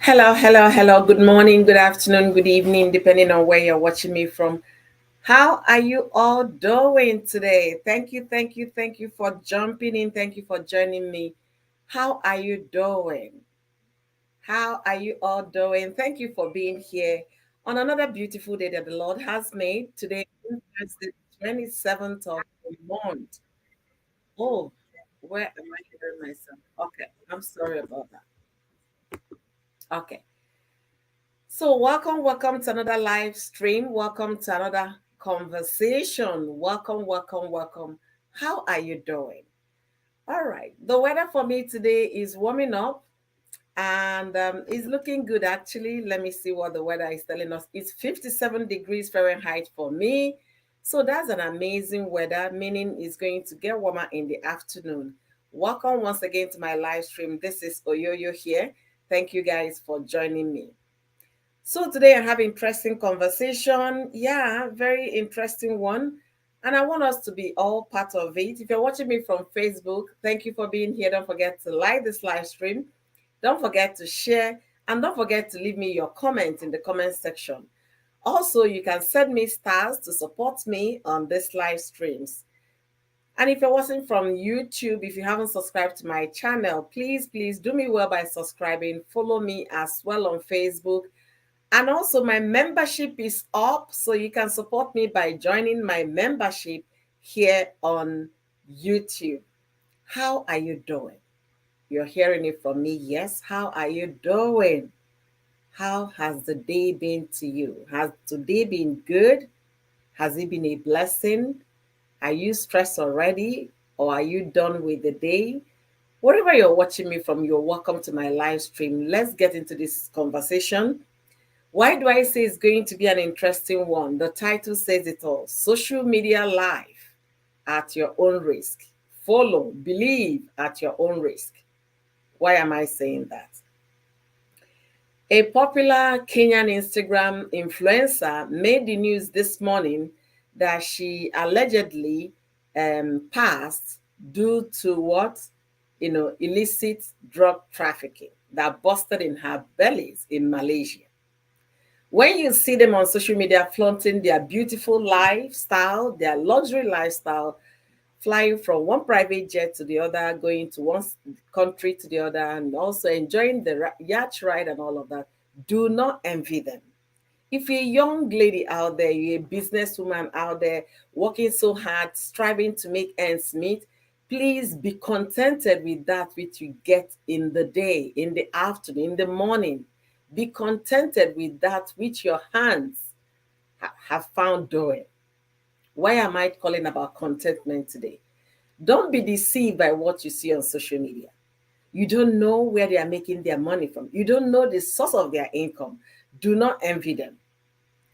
Hello, hello, hello. Good morning, good afternoon, good evening, depending on where you're watching me from. How are you all doing today? Thank you for jumping in. Thank you for joining me. How are you doing? How are you all doing? Thank you for being here on another beautiful day that the Lord has made. Today is Thursday, 27th of the month. Oh, where am I hearing myself? Okay, I'm sorry about that. Okay. So, welcome to another live stream. Welcome to another conversation. Welcome. How are you doing? All right. The weather for me today is warming up and it's looking good actually. Let me see what the weather is telling us. It's 57 degrees Fahrenheit for me. So, that's an amazing weather, meaning it's going to get warmer in the afternoon. Welcome once again to my live stream. This is Oyoyo here. Thank you guys for joining me. So today I have interesting conversation. Yeah, very interesting one. And I want us to be all part of it. If you're watching me from Facebook, thank you for being here. Don't forget to like this live stream. Don't forget to share. And don't forget to leave me your comment in the comment section. Also, you can send me stars to support me on this live streams. And if you're watching from YouTube, if you haven't subscribed to my channel, please do me well by subscribing. Follow me as well on Facebook, and also, my membership is up, so you can support me by joining my membership here on YouTube. How are you doing? You're hearing it from me. Yes. How are you doing? How has the day been to you? Has today been good? Has it been a blessing? Are you stressed already? Or are you done with the day? Wherever you're watching me from, you're welcome to my live stream. Let's get into this conversation. Why do I say it's going to be an interesting one? The title says it all. Social media life at your own risk. Follow, believe at your own risk. Why am I saying that? A popular Kenyan Instagram influencer made the news this morning that she allegedly passed due to what? Illicit drug trafficking that busted in her bellies in Malaysia. When you see them on social media flaunting their beautiful lifestyle, their luxury lifestyle, flying from one private jet to the other, going to one country to the other, and also enjoying the yacht ride and all of that, do not envy them. If you're a young lady out there, you're a businesswoman out there working so hard, striving to make ends meet, please be contented with that which you get in the day, in the afternoon, in the morning. Be contented with that which your hands have found doing. Why am I calling about contentment today? Don't be deceived by what you see on social media. You don't know where they are making their money from. You don't know the source of their income. Do not envy them.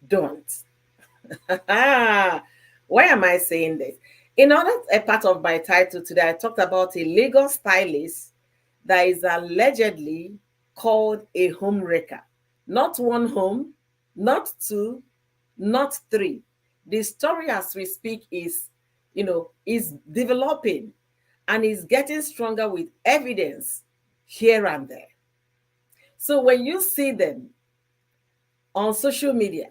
Don't. Why am I saying this? In other a part of my title today, I talked about a legal stylist that is allegedly called a home wrecker. Not one home, not two, not three. The story as we speak is developing and is getting stronger with evidence here and there. So when you see them on social media,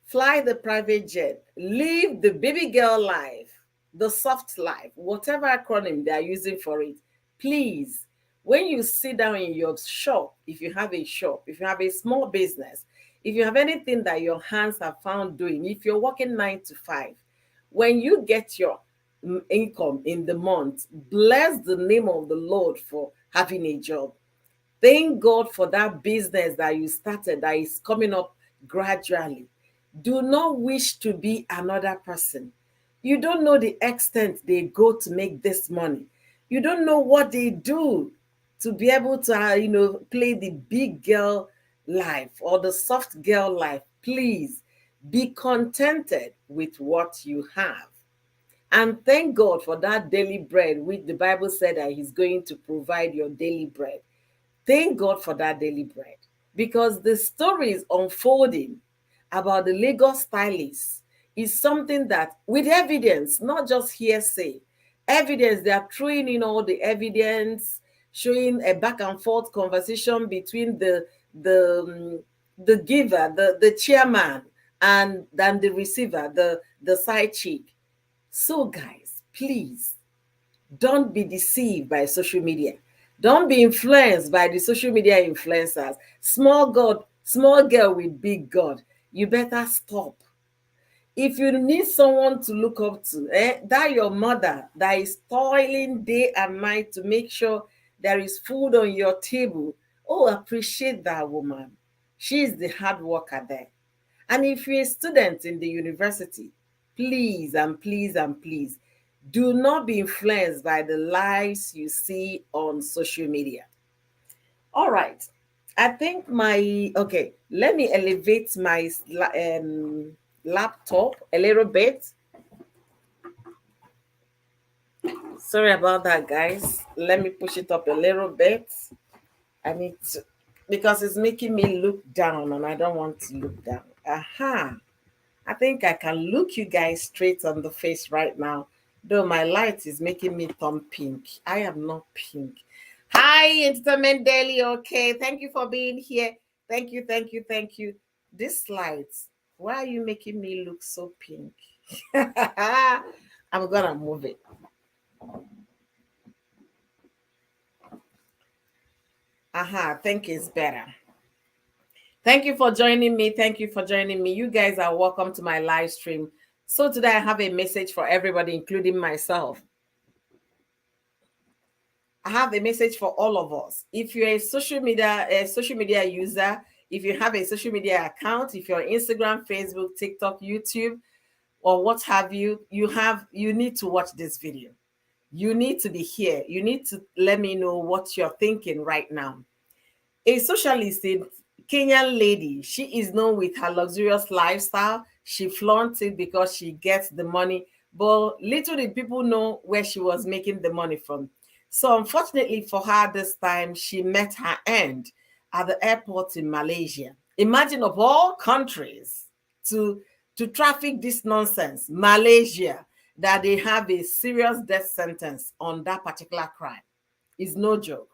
fly the private jet, live the baby girl life, the soft life, whatever acronym they are using for it. Please, when you sit down in your shop, if you have a shop, if you have a small business, if you have anything that your hands have found doing, if you're working 9 to 5, when you get your income in the month, bless the name of the Lord for having a job. Thank God for that business that you started that is coming up gradually. Do not wish to be another person. You don't know the extent they go to make this money. You don't know what they do to be able to, play the big girl life or the soft girl life. Please be contented with what you have. And thank God for that daily bread, which the Bible said that He's going to provide your daily bread. Thank God for that daily bread because the story is unfolding about the Lagos stylist is something that, with evidence, not just hearsay, evidence, they are throwing in all the evidence, showing a back and forth conversation between the giver, the chairman, and the receiver, the side chick. So guys, please don't be deceived by social media. Don't be influenced by the social media influencers. Small girl with big God. You better stop. If you need someone to look up to, that your mother that is toiling day and night to make sure there is food on your table, oh, appreciate that woman. She is the hard worker there. And if you're a student in the university, please and please and please do not be influenced by the lies you see on social media. All right. I think okay, let me elevate my laptop a little bit. Sorry about that, guys. Let me push it up a little bit. I need to, because it's making me look down and I don't want to look down. Aha. I think I can look you guys straight on the face right now, though my light is making me turn pink. I am not pink. Hi, Entertainment Daily. Okay, thank you for being here. Thank you, thank you, thank you. This light, why are you making me look so pink? I'm gonna move it. Aha, I think it's better. Thank you for joining me. Thank you for joining me. You guys are welcome to my live stream. So today I have a message for everybody, including myself. I have a message for all of us. If you're a social media user, if you have a social media account, if you're on Instagram, Facebook, TikTok, YouTube, or what have you, you need to watch this video. You need to be here. You need to let me know what you're thinking right now. A socialist, a Kenyan lady, she is known with her luxurious lifestyle. She flaunts it because she gets the money, but little did people know where she was making the money from. So, unfortunately for her, this time she met her end at the airport in Malaysia. Imagine, of all countries, to traffic this nonsense, Malaysia, that they have a serious death sentence on that particular crime. Is no joke.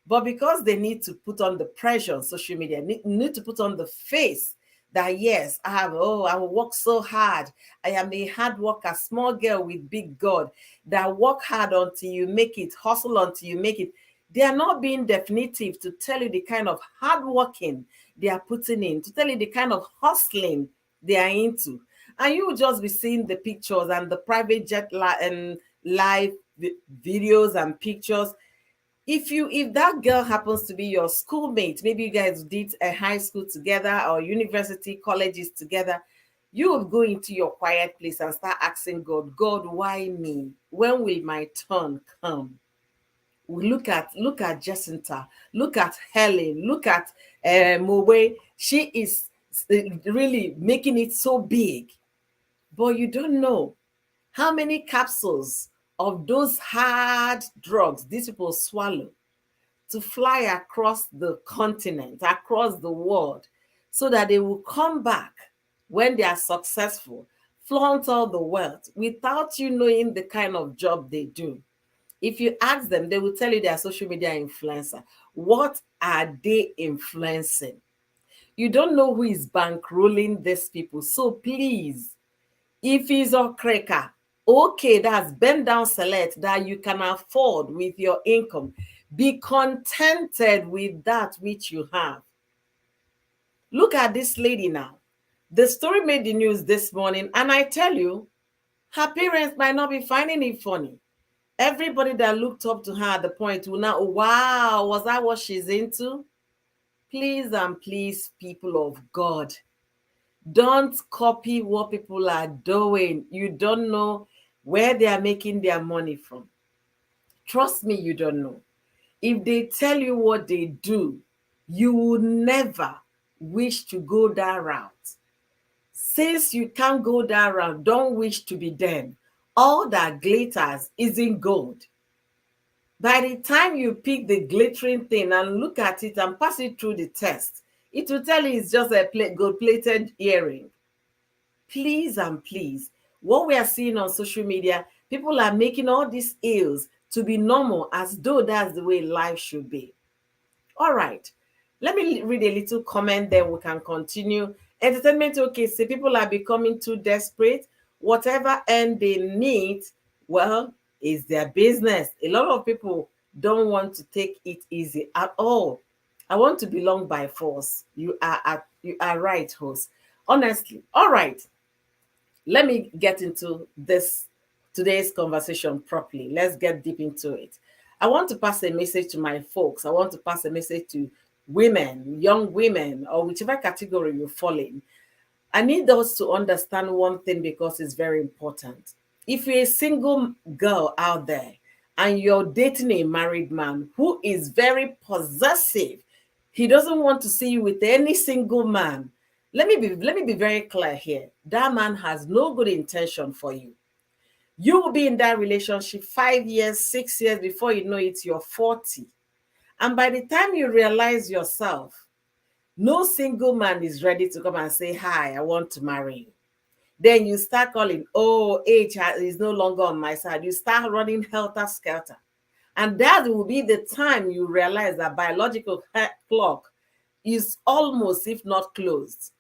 But because they need to put on the pressure on social media, need to put on the face that yes, I will work so hard. I am a hard worker, small girl with big God that work hard until you make it, hustle until you make it. They are not being definitive to tell you the kind of hard working they are putting in, to tell you the kind of hustling they are into. And you will just be seeing the pictures and the private jet and live videos and pictures. If that girl happens to be your schoolmate, maybe you guys did a high school together or university colleges together, you will go into your quiet place and start asking God, why me? When will my turn come? Look at Jacinta, look at Helen, look at Mowe. She is really making it so big, but you don't know how many capsules of those hard drugs these people swallow to fly across the continent, across the world, so that they will come back when they are successful, flaunt all the wealth without you knowing the kind of job they do. If you ask them, they will tell you they are social media influencer. What are they influencing? You don't know who is bankrolling these people. So please, if he's a cracker, okay, that's bend down select that you can afford with your income. Be contented with that which you have. Look at this lady now. The story made the news this morning, and I tell you, her parents might not be finding it funny. Everybody that looked up to her at the point will now, wow, was that what she's into? Please and please, people of God, don't copy what people are doing. You don't know where they are making their money from. Trust me, you don't know. If they tell you what they do, you will never wish to go that route. Since you can't go that route, don't wish to be them. All that glitters isn't gold. By the time you pick the glittering thing and look at it and pass it through the test, it will tell you it's just a gold-plated earring. Please and please, what we are seeing on social media, people are making all these ills to be normal, as though that's the way life should be. All right. Let me read a little comment, then we can continue. Entertainment, okay, say people are becoming too desperate. Whatever end they need, well, is their business. A lot of people don't want to take it easy at all. I want to belong by force. You are right, host. Honestly. All right. Let me get into this today's conversation properly. Let's get deep into it. I want to pass a message to my folks. I want to pass a message to women, young women, or whichever category you fall in. I need us to understand one thing because it's very important. If you're a single girl out there and you're dating a married man who is very possessive, he doesn't want to see you with any single man. Let me be very clear here. That man has no good intention for you. You will be in that relationship 5 years, 6 years before you know it, you're 40. And by the time you realize yourself, no single man is ready to come and say, "Hi, I want to marry you." Then you start calling, "Oh, is no longer on my side." You start running helter skelter. And that will be the time you realize that biological clock is almost, if not closed.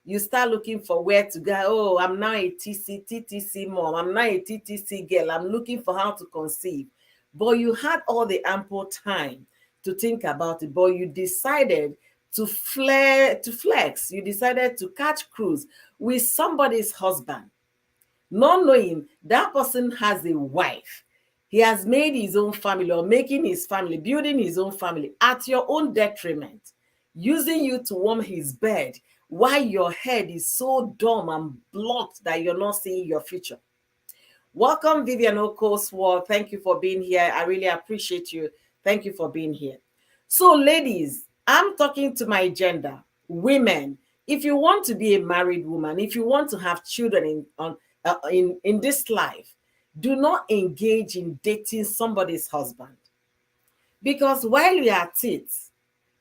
You start looking for where to go. Oh, I'm now a TTC mom. I'm now a TTC girl. I'm looking for how to conceive. But you had all the ample time to think about it. But you decided to flex. You decided to catch cruise with somebody's husband, not knowing that person has a wife. He has made his own family or making his family, building his own family at your own detriment, using you to warm his bed while your head is so dumb and blocked that you're not seeing your future. Welcome, Vivian Okoswar. Thank you for being here. I really appreciate you. Thank you for being here. So, ladies, I'm talking to my gender, women. If you want to be a married woman, if you want to have children in this life, do not engage in dating somebody's husband. Because while you are at it,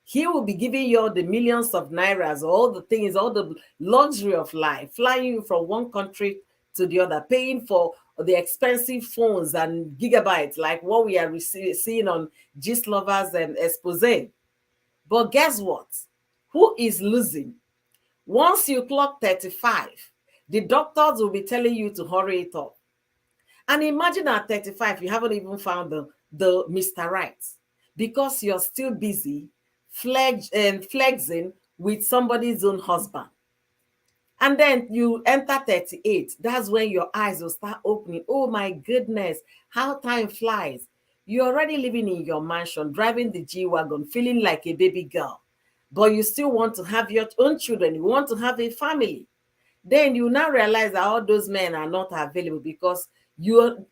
he will be giving you all the millions of nairas, all the things, all the luxury of life, flying you from one country to the other, paying for the expensive phones and gigabytes like what we are seeing on Gist Lovers and Expose. But guess what? Who is losing? Once you clock 35, the doctors will be telling you to hurry it up. And imagine at 35, you haven't even found the Mr. Right because you're still busy flexing with somebody's own husband. And then you enter 38. That's when your eyes will start opening. Oh my goodness, how time flies. You're already living in your mansion, driving the G-Wagon, feeling like a baby girl. But you still want to have your own children. You want to have a family. Then you now realize that all those men are not available because you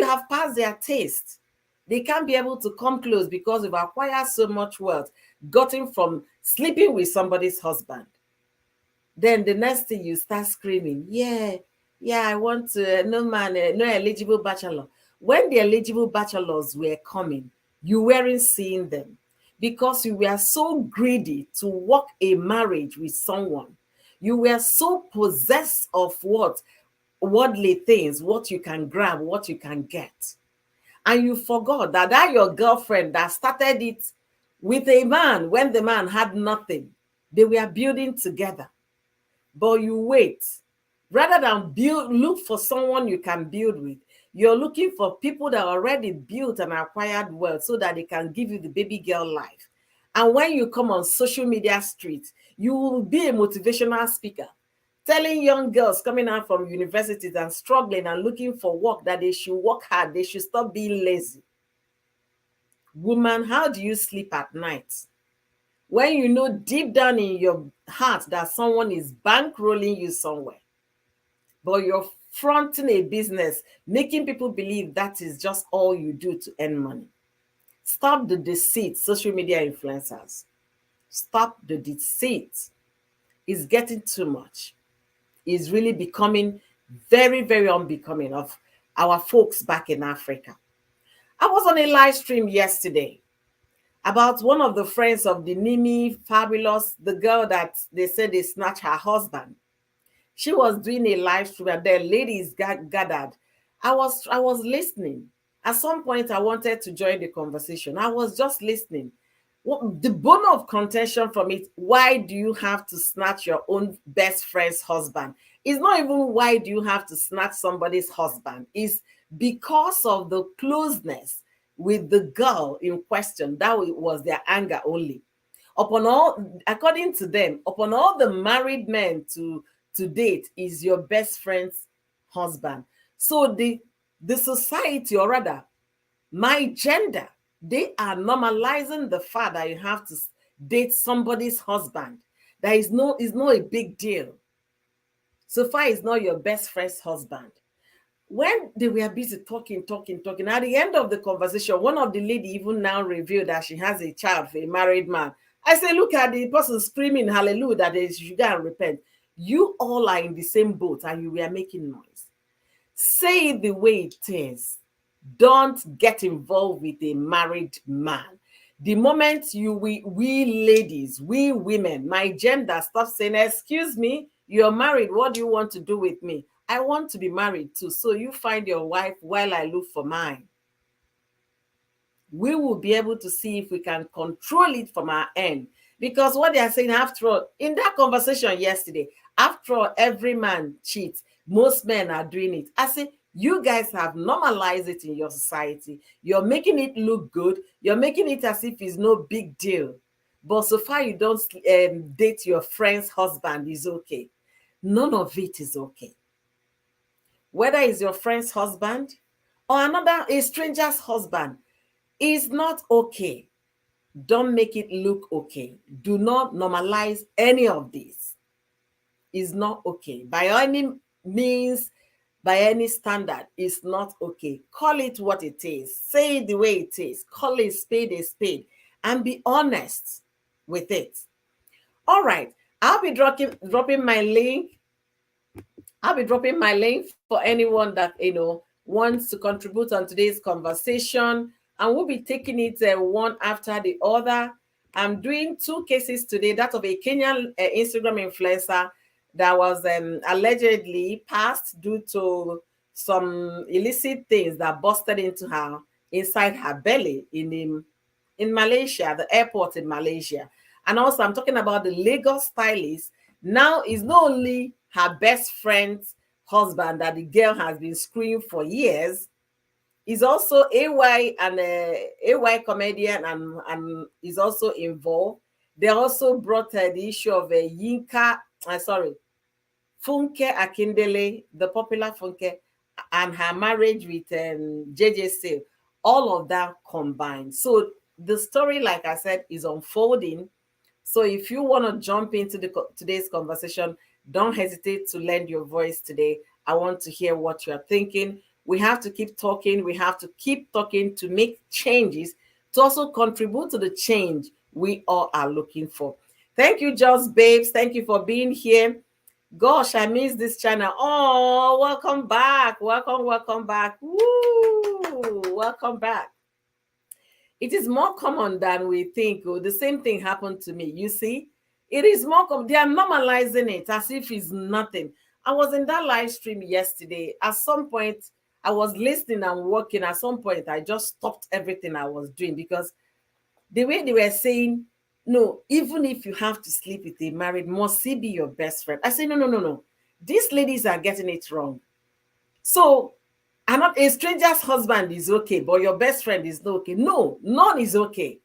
have passed their taste. They can't be able to come close because you've acquired so much wealth, gotten from sleeping with somebody's husband. Then the next thing you start screaming, yeah, yeah, I want to, no man, no eligible bachelor. When the eligible bachelors were coming, you weren't seeing them because you were so greedy to work a marriage with someone. You were so possessed of what? Worldly things, what you can grab, what you can get. And you forgot that your girlfriend that started it with a man when the man had nothing, they were building together. But you wait. Rather than look for someone you can build with, you're looking for people that are already built and acquired wealth so that they can give you the baby girl life. And when you come on social media streets, you will be a motivational speaker, telling young girls coming out from universities and struggling and looking for work that they should work hard, they should stop being lazy. Woman, how do you sleep at night when you know deep down in your heart that someone is bankrolling you somewhere, but you're fronting a business, making people believe that is just all you do to earn money? Stop the deceit, social media influencers. Stop the deceit. It's getting too much. It's really becoming very, very unbecoming of our folks back in Africa. I was on a live stream yesterday about one of the friends of the Nimi Fabulous, the girl that they said they snatched her husband. She was doing a live stream and then ladies gathered. I was listening. At some point, I wanted to join the conversation. I was just listening. What, the bone of contention from it, why do you have to snatch your own best friend's husband? It's not even why do you have to snatch somebody's husband. It's because of the closeness with the girl in question. That was their anger only. Upon all, according to them, upon all the married men to date is your best friend's husband. So the society, or rather my gender, they are normalizing the fact that you have to date somebody's husband. That is not a big deal. So far, it's not your best friend's husband. When they were busy talking, at the end of the conversation, one of the lady even now revealed that she has a child for a married man. I say, look at the person screaming hallelujah that they should go and repent. You all are in the same boat and you were making noise. Say it the way it is. Don't get involved with a married man. The moment we ladies, we women, my gender, stop saying, excuse me, you're married, what do you want to do with me? I want to be married too, so you find your wife while I look for mine. We will be able to see if we can control it from our end. Because what they are saying, after all, in that conversation yesterday, after all, every man cheats. Most men are doing it. I say, you guys have normalized it in your society. You're making it look good. You're making it as if it's no big deal. But so far you don't date your friend's husband is okay. None of it is okay. Whether it's your friend's husband or a stranger's husband, is not okay. Don't make it look okay. Do not normalize any of this. It's not okay. By any means, by any standard, it's not okay. Call it what it is. Say it the way it is. Call a spade, and be honest with it. All right. I'll be dropping my link. I'll be dropping my link for anyone that wants to contribute on today's conversation, and we'll be taking it one after the other. I'm doing two cases today. That of a Kenyan Instagram influencer that was allegedly passed due to some illicit things that busted inside her belly in Malaysia, the airport in Malaysia. And also, I'm talking about the Lagos stylist. Now, is not only her best friend's husband that the girl has been screwing for years, is also AY and AY comedian and is also involved. They also brought the issue of Funke Akindele, the popular Funke, and her marriage with JJ Sale. All of that combined. So the story, like I said, is unfolding. So if you want to jump into today's conversation, don't hesitate to lend your voice today. I want to hear what you're thinking. We have to keep talking. We have to keep talking to make changes, to also contribute to the change we all are looking for. Thank you, Just Babes. Thank you for being here. Gosh, I miss this channel. Oh, welcome back. Welcome back. Woo! Welcome back. It is more common than we think. Oh, the same thing happened to me. You see, it is more common. They are normalizing it as if it's nothing. I was in that live stream yesterday. At some point, I was listening and working. At some point, I just stopped everything I was doing because the way they were saying, no, even if you have to sleep with a married, must he be your best friend? I say, no. These ladies are getting it wrong. So, a stranger's husband is okay, but your best friend is not okay. No, none is okay.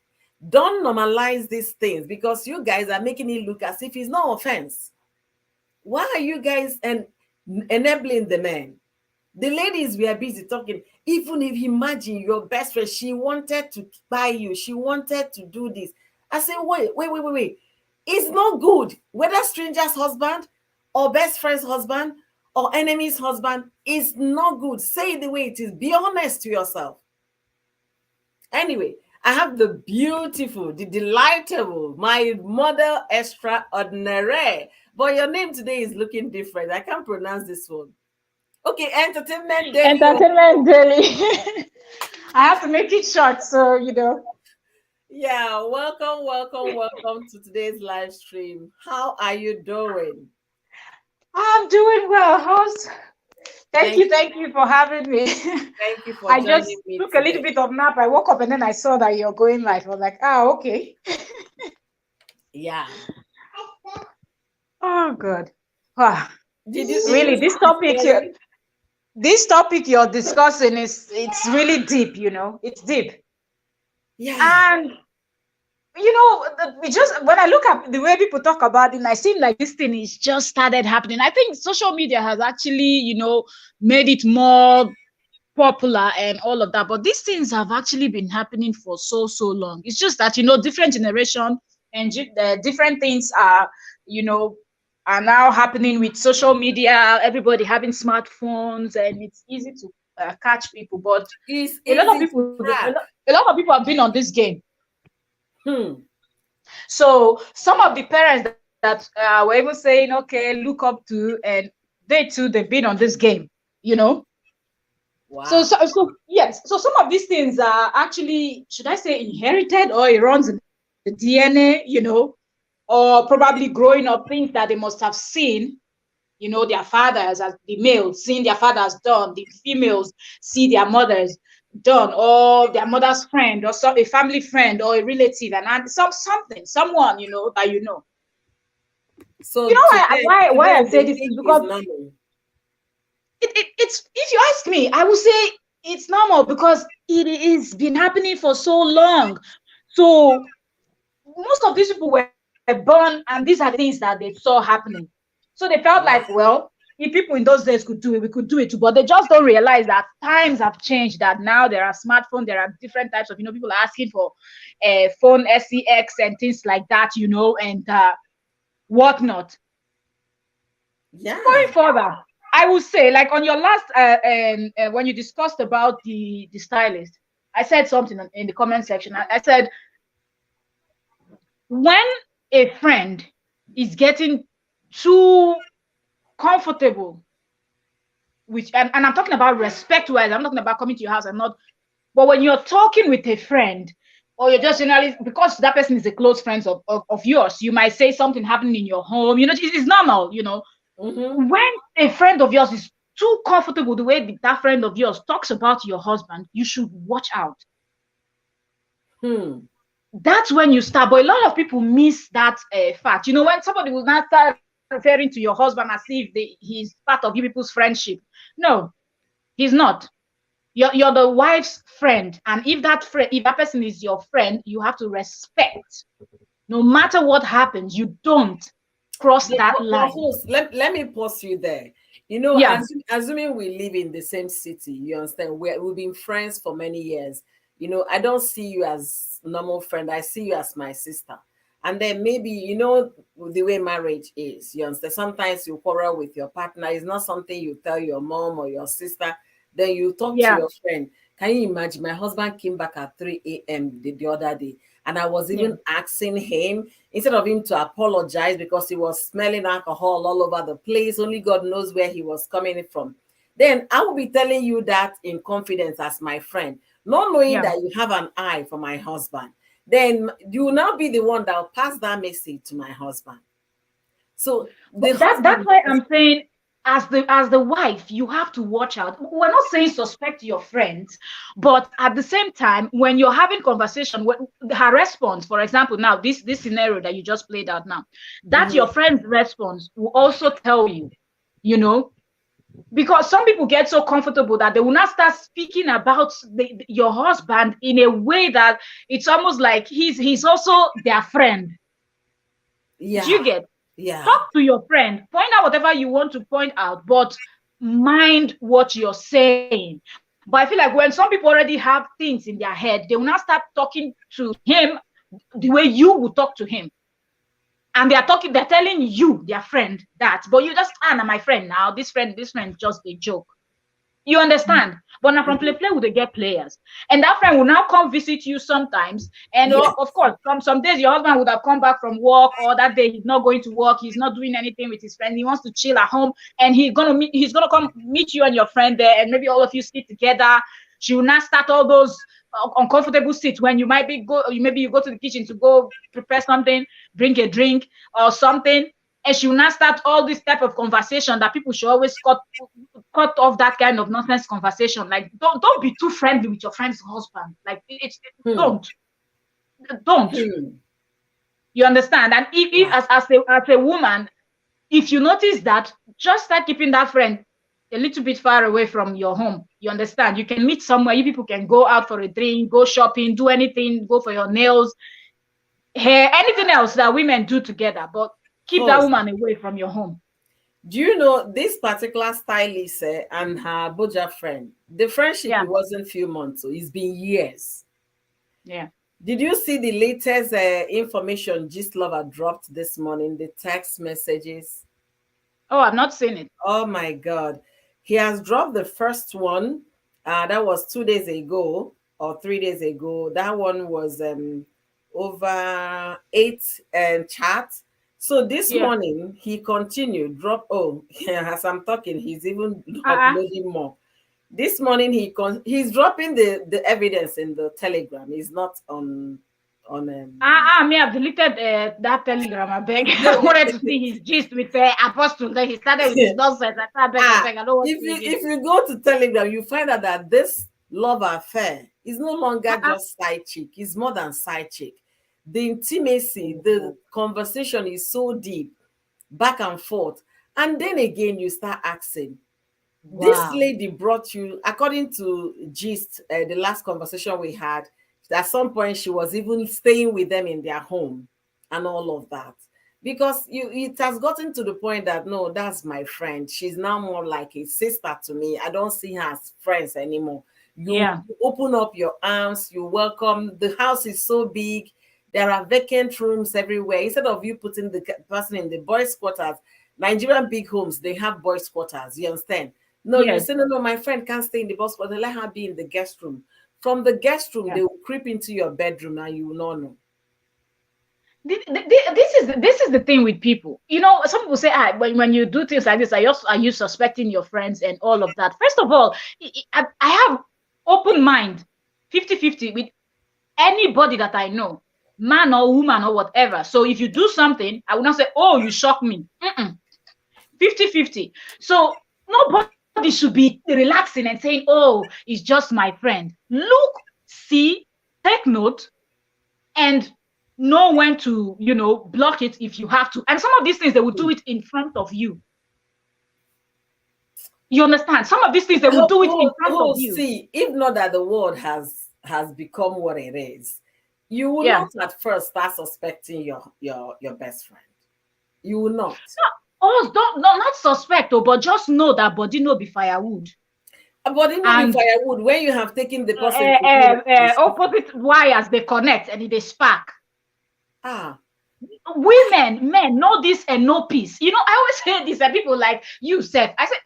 Don't normalize these things because you guys are making it look as if it's no offense. Why are you guys enabling the men? The ladies were busy talking. Even if you imagine your best friend, she wanted to buy you, she wanted to do this. I say, wait. It's not good. Whether stranger's husband or best friend's husband or enemy's husband is not good. Say it the way it is. Be honest to yourself. Anyway, I have the beautiful, the delightful, my mother extraordinary. But your name today is looking different. I can't pronounce this one. Okay, Entertainment Daily. Entertainment Daily. I have to make it short, so Yeah, welcome to today's live stream. How are you doing? I'm doing well. Thank Thank you for having me. thank you for I joining just me took a little today. bit of nap. I woke up and then I saw that you're going live. I was like, okay. Yeah. Oh, good. Wow. Did you Really, see the story? this topic you're discussing it's really deep, it's deep. Yeah. And it just when I look at the way people talk about it, I seem like this thing is just started happening. I think social media has actually, made it more popular and all of that. But these things have actually been happening for so long. It's just that different generation and different things you know are now happening with social media. Everybody having smartphones, and it's easy to catch people. But It's a lot of easy to people, track. a lot of people have been on this game. Hmm. So some of the parents that were even saying, okay, look up to, and they too, they've been on this game, you know. Wow. Yes, so some of these things are actually, should I say, inherited, or it runs in the DNA, or probably growing up things that they must have seen, their fathers as the males seeing their fathers done, the females see their mothers done, or their mother's friend, or a family friend, or a relative, and someone, that So to to why I them, say they this is think it's because normal. it's, if you ask me, I would say it's normal because it is been happening for so long. So most of these people were born, and these are the things that they saw happening. So they felt like, Wow. well, if people in those days could do it, we could do it too. But they just don't realize that times have changed, that now there are smartphones, there are different types of, people are asking for phone SEX and things like that, and whatnot. Yeah. Going further, I would say, like on your last, when you discussed about the stylist, I said something in the comment section. I said, when a friend is getting too comfortable with, and I'm talking about respect wise, I'm not talking about coming to your house, I'm not, but when you're talking with a friend, or you're just generally, because that person is a close friend of yours, you might say something happening in your home, it's normal, Mm-hmm. when a friend of yours is too comfortable the way that friend of yours talks about your husband, you should watch out. Hmm. That's when you start. But a lot of people miss that fact. When somebody will not start referring to your husband as if he's part of you people's friendship. No, he's not. You're the wife's friend, and if that person is your friend, you have to respect. No matter what happens, you don't cross that But line. host, let me pause you there. Yeah, Assuming we live in the same city, you understand, we've been friends for many years. I don't see you as normal friend. I see you as my sister. And then maybe, the way marriage is, you understand, sometimes you quarrel with your partner. It's not something you tell your mom or your sister. Then you talk to yeah, your friend. Can you imagine? My husband came back at 3 a.m. The other day, and I was yeah, even asking him, instead of him to apologize because he was smelling alcohol all over the place, only God knows where he was coming from. Then I will be telling you that in confidence as my friend, not knowing yeah. that you have an eye for my husband. Then you will now be the one that will pass that message to my husband. So But the that's husband, why I'm saying, as the wife, you have to watch out. We're not saying suspect your friends, but at the same time, when you're having conversation, her response, for example, now this scenario that you just played out now, that your Mhm. friend's response will also tell you, you know, because some people get so comfortable that they will not start speaking about your husband in a way that it's almost like he's also their friend. Do you Yeah, get? yeah. Talk to your friend, point out whatever you want to point out, but mind what you're saying. But I feel like when some people already have things in their head, they will not start talking to him the way you would talk to him. And they're telling you, their friend, that, but you just, now my friend now, this friend just a joke. You understand? But now from play will they get players. And that friend will now come visit you sometimes. And Yeah. of course, some days your husband would have come back from work, or that day he's not going to work, he's not doing anything with his friend. He wants to chill at home, and he's gonna come meet you and your friend there, and maybe all of you sit together. She will not start all those uncomfortable seats when you might be maybe you go to the kitchen to go prepare something, bring a drink or something. and she will now start all this type of conversation that people should always cut off that kind of nonsense conversation. Like, don't be too friendly with your friend's husband. Like, Hmm. don't. Hmm. You understand? And if Wow. as a woman, if you notice that, just start keeping that friend a little bit far away from your home. You understand? You can meet somewhere. You people can go out for a drink, go shopping, do anything, go for your nails, hair, anything else that women do together. But keep that Oh, woman away from your home. do you know this particular stylist and her Abuja friend? The friendship, Yeah, it wasn't few months, so it's been years. yeah. Did you see the latest information Gist Lover dropped this morning? The text messages. Oh, I've not seen it. Oh my God. He has dropped the first one. That was 2 days ago or 3 days ago. That one was over eight chats. So this Yeah. morning he continued, drop. Oh, as I'm talking, he's even Uh-uh. uploading more. This morning he's dropping the evidence in the Telegram. He's not on Me, I've deleted that telegram. I beg. I no, wanted to see his gist with Apostle. Then he started with his nonsense. I said, I ah, beg, I don't want if to see you again. if you go to Telegram, you find out that this love affair is no longer Uh-uh. just side chick. It's more than side chick. The intimacy, the Oh, conversation is so deep, back and forth. And then again, you start asking, this wow. lady brought you, according to Gist, the last conversation we had, at some point she was even staying with them in their home and all of that. Because it has gotten to the point that no, that's my friend. She's now more like a sister to me. I don't see her as friends anymore. You Yeah. open up your arms, you welcome. The house is so big. There are vacant rooms everywhere. Instead of you putting the person in the boys' quarters, Nigerian big homes, they have boys' quarters. You understand? No, you Yes. say, no, no, my friend can't stay in the box, but let her be in the guest room. From the guest room, Yeah. they will creep into your bedroom and you will not know. This is the thing with people. You know, some people say, when you do things like this, are you suspecting your friends and all of that? First of all, I have open mind, 50-50 with anybody that I know, man or woman or whatever. So if you do something, I will not say, oh, you shock me. 50-50. So nobody should be relaxing and saying, oh, it's just my friend. Look, see, take note, and know when to, block it if you have to. And some of these things, they will do it in front of you. You understand? Some of these things, they will do it in front of you. See, if not that the world has become what it is, you will Yeah. not at first start suspecting your best friend. You will not. Oh, don't not suspect, oh, but just know that body no be firewood. But it will be And firewood when you have taken the person to be opposite wires they connect and they spark. ah. Women, men know this and know peace. I always say this, and people like you said. I said,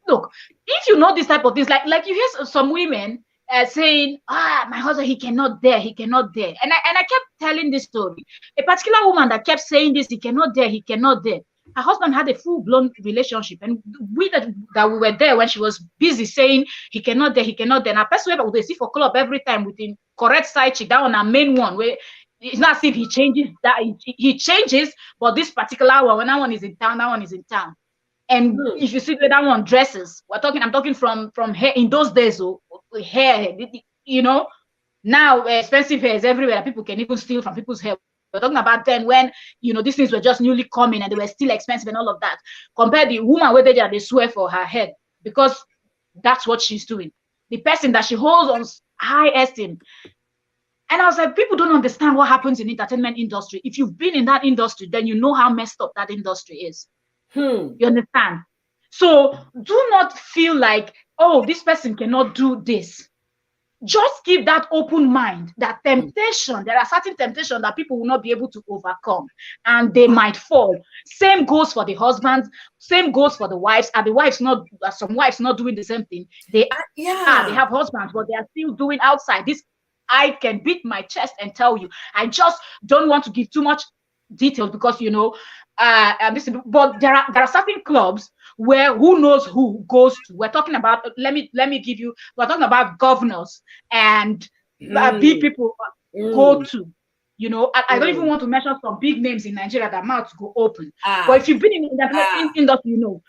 look, if you know this type of things, like you hear some women saying, my husband, he cannot dare. And I kept telling this story. A particular woman that kept saying this, he cannot dare, he cannot dare. Her husband had a full-blown relationship, and we that we were there when she was busy saying he cannot dare, he cannot dare. And a person we see for club every time with him correct side chick, that one, our main one, where it's not as if he changes that he changes, but this particular one, when that one is in town, that one is in town. And Hmm. if you see where that one dresses, I'm talking from hair in those days, hair, now expensive hair is everywhere. People can even steal from people's hair. We're talking about then when these things were just newly coming and they were still expensive and all of that. Compare the woman where they swear for her head because that's what she's doing. The person that she holds on high esteem. And I was like, people don't understand what happens in entertainment industry. If you've been in that industry, then you know how messed up that industry is. Hmm. You understand? So do not feel like, oh, this person cannot do this. Just keep that open mind, that temptation. There are certain temptations that people will not be able to overcome and they might fall. Same goes for the husbands, same goes for the wives. Are the wives not, are some wives not doing the same thing? They Yeah. have husbands, but they are still doing outside. This I can beat my chest and tell you. I just don't want to give too much details because but there are certain clubs where who knows who goes to. We're talking about let me give you. We're talking about governors and big Hmm. people go Hmm. to. You know, I don't even Mm. want to mention some big names in Nigeria that mouths go open. But Ah, if you've been in that ah. industry, you know,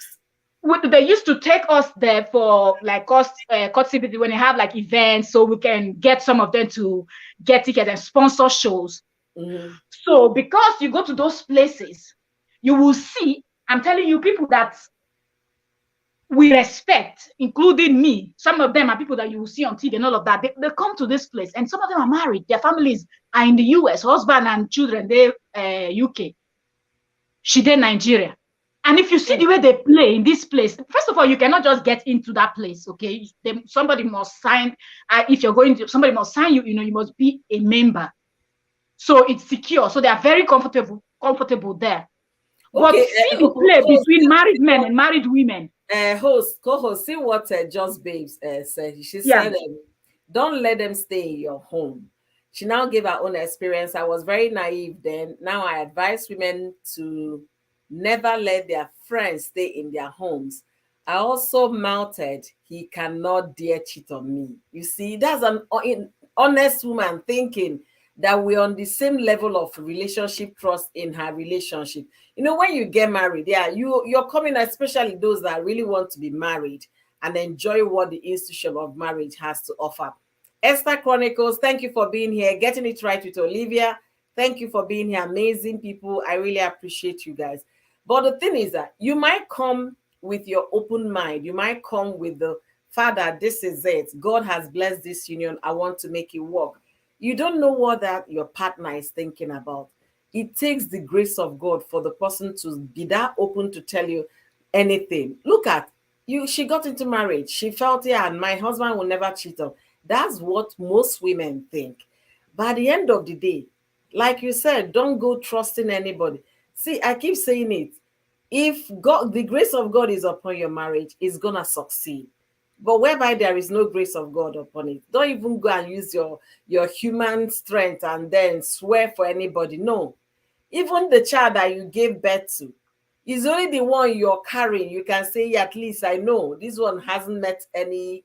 they used to take us there for like cost when they have like events, so we can get some of them to get tickets and sponsor shows. Mm-hmm. So because you go to those places, you will see, I'm telling you, people that we respect, including me. Some of them are people that you will see on TV and all of that. They come to this place, and some of them are married. Their families are in the US, husband and children, they UK. She did Nigeria. And if you see the way they play in this place, first of all, you cannot just get into that place, okay? Somebody must sign. If you're going to, somebody must sign you. You know, you must be a member, so it's secure. So they are very comfortable there. But Okay, see the play host, between married men and married women. host, co-host, see what Just Babes said. She Yeah, said, don't let them stay in your home. She now gave her own experience. I was very naive then. Now I advise women to never let their friends stay in their homes. I also mounted, he cannot dare cheat on me. You see, that's an honest woman thinking that we're on the same level of relationship trust in her relationship. You know, when you get married, yeah, you're coming, especially those that really want to be married and enjoy what the institution of marriage has to offer. Esther Chronicles, thank you for being here, getting it right with Olivia. Thank you for being here. Amazing people. I really appreciate you guys. But the thing is that you might come with your open mind. You might come with the Father, this is it. God has blessed this union. I want to make it work. You don't know what that your partner is thinking about. It takes the grace of God for the person to be that open to tell you anything. Look at you, she got into marriage. She felt, yeah, and my husband will never cheat on. That's what most women think. By the end of the day, like you said, don't go trusting anybody. See, I keep saying it. If God, the grace of God is upon your marriage, it's gonna succeed. But whereby there is no grace of God upon it, don't even go and use your human strength and then swear for anybody. No, even the child that you gave birth to is only the one you're carrying. You can say, yeah, at least I know this one hasn't met any,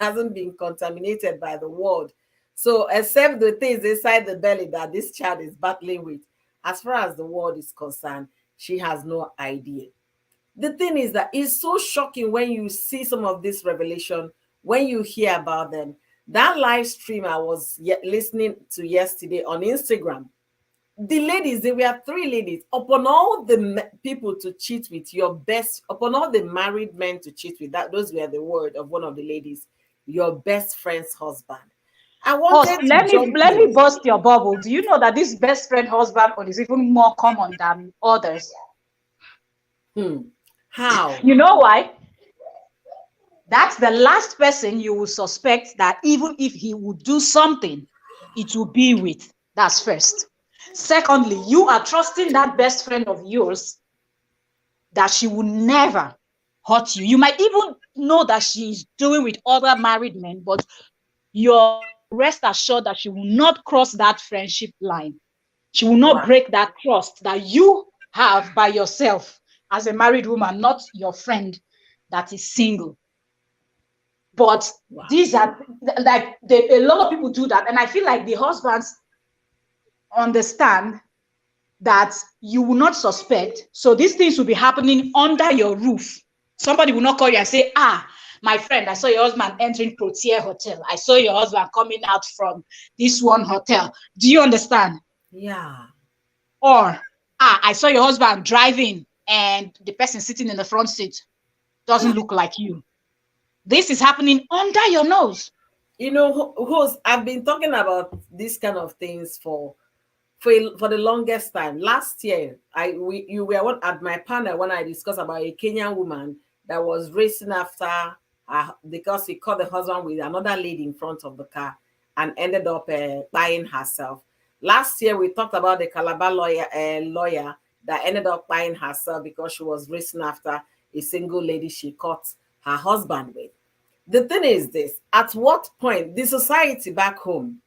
hasn't been contaminated by the world. So, except the things inside the belly that this child is battling with, as far as the world is concerned, she has no idea. The thing is that it's so shocking when you see some of this revelation, when you hear about them. That live stream I was listening to yesterday on Instagram, the ladies, there were three ladies. Upon all the people to cheat with, your best, upon all the married men to cheat with, that those were the word of one of the ladies, your best friend's husband. I Host, wanted to let me jump let in. me burst your bubble. Do you know that this best friend husband is even more common than others? Hmm. How? You know why? That's the last person you will suspect that even if he would do something, it will be with. That's first. Secondly, you are trusting that best friend of yours that she will never hurt you. You might even know that she's doing with other married men, but you're rest assured that she will not cross that friendship line. She will not Wow. break that trust that you have by yourself as a married woman, not your friend that is single. But Wow. these are like a lot of people do that. And I feel like the husbands understand that you will not suspect. So these things will be happening under your roof. Somebody will not call you and say, my friend, I saw your husband entering Protier Hotel. I saw your husband coming out from this one hotel. Do you understand? Yeah. Or, I saw your husband driving and the person sitting in the front seat doesn't look like you. This is happening under your nose. You know, host, I've been talking about these kind of things for the longest time. Last year, you were one at my panel when I discussed about a Kenyan woman that was racing after her because he caught the husband with another lady in front of the car and ended up buying herself. Last year, we talked about the Calabar lawyer that ended up buying herself because she was racing after a single lady she caught her husband with. The thing is this: at what point the society back home,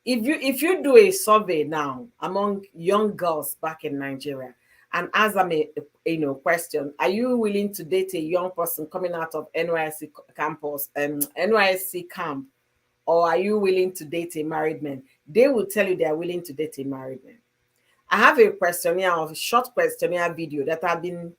if you do a survey now among young girls back in Nigeria and ask them a question, are you willing to date a young person coming out of NYSC campus, NYSC camp, or are you willing to date a married man? they will tell you they are willing to date a married man. I have a questionnaire of a short questionnaire video that I've been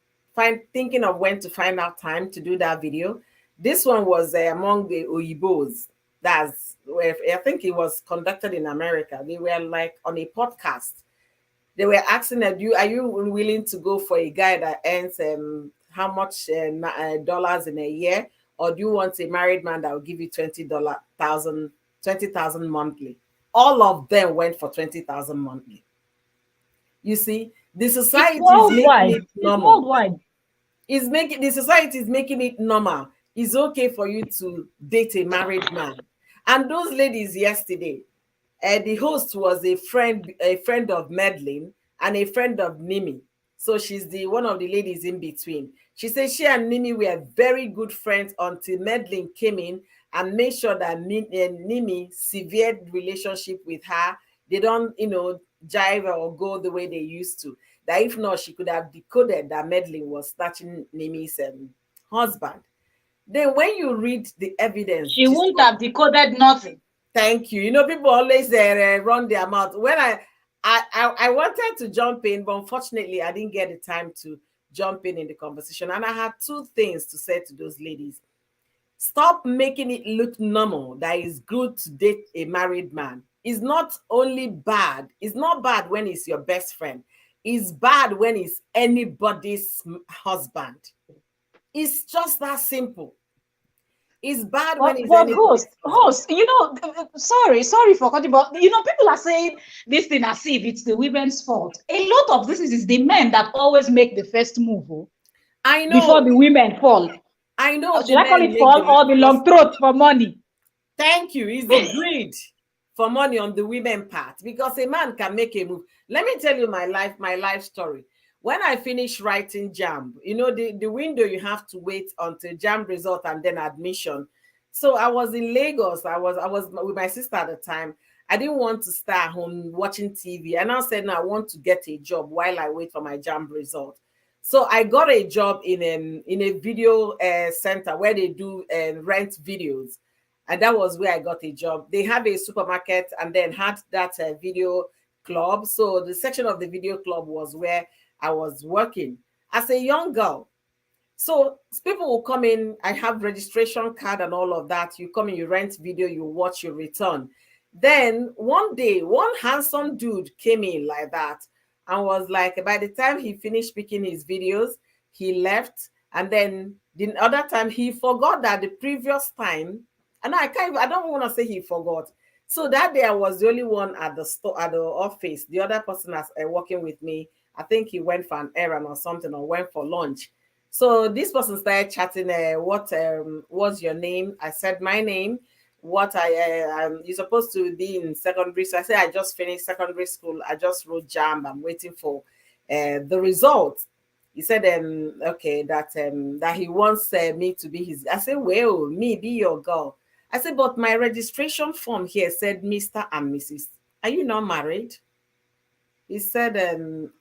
thinking of when to find out time to do that video. This one was among the Oyibos. That's where I think it was conducted in America. They were like on a podcast. They were asking that are you willing to go for a guy that earns how much dollars in a year, or do you want a married man that will give you $20,000 monthly? All of them went for 20,000 monthly. You see, the It's society is making worldwide. it It's normal. worldwide. Is making the society is making it normal. It's okay for you to date a married man. And those ladies yesterday, the host was a friend of Madeline and a friend of Nimi. So she's the one of the ladies in between. She said she and Nimi were very good friends until Madeline came in and made sure that Nimi severed relationship with her. They don't, jive or go the way they used to. That if not, she could have decoded that Madeline was snatching Nimi's husband. Then when you read the evidence, She won't have decoded nothing. thank you. People always run their mouth. When I wanted to jump in, but unfortunately, I didn't get the time to jump in the conversation. And I had two things to say to those ladies. Stop making it look normal that it's good to date a married man. It's not only bad. It's not bad when it's your best friend. It's bad when it's anybody's husband. It's just that simple. It's bad when it's But anybody's husband. host, sorry for cutting, but people are saying this thing as if it's the women's fault. A lot of this is the men that always make the first move I before know. the women fall. I know Or the should I call men it make fall the or the long first. throat for money? Thank you. It's the greed for money on the women part, because a man can make a move. Let me tell you my life story. When I finished writing JAMB, the window you have to wait until JAMB result and then admission. So I was in Lagos. I was with my sister at the time. I didn't want to stay at home watching TV. And I said, no, I want to get a job while I wait for my JAMB result. So I got a job in a video center where they do rent videos, and that was where I got a job. They have a supermarket and then had that video club. So the section of the video club was where I was working as a young girl. So people will come in. I have registration card and all of that. You come in, you rent video, you watch, you return. Then one day, one handsome dude came in like that and was like, by the time he finished picking his videos, he left. And then the other time he forgot that the previous time, and I don't want to say he forgot. So that day I was the only one at the store, at the office. The other person that's working with me, I think he went for an errand or something, or went for lunch. So this person started chatting. What was your name? I said my name. What you're supposed to be in secondary. So I said I just finished secondary school. I just wrote JAMB. I'm waiting for the results. He said okay, that he wants me to be his. I said, well, me be your girl. I said, but my registration form here said Mr. and Mrs. Are you not married? He said, and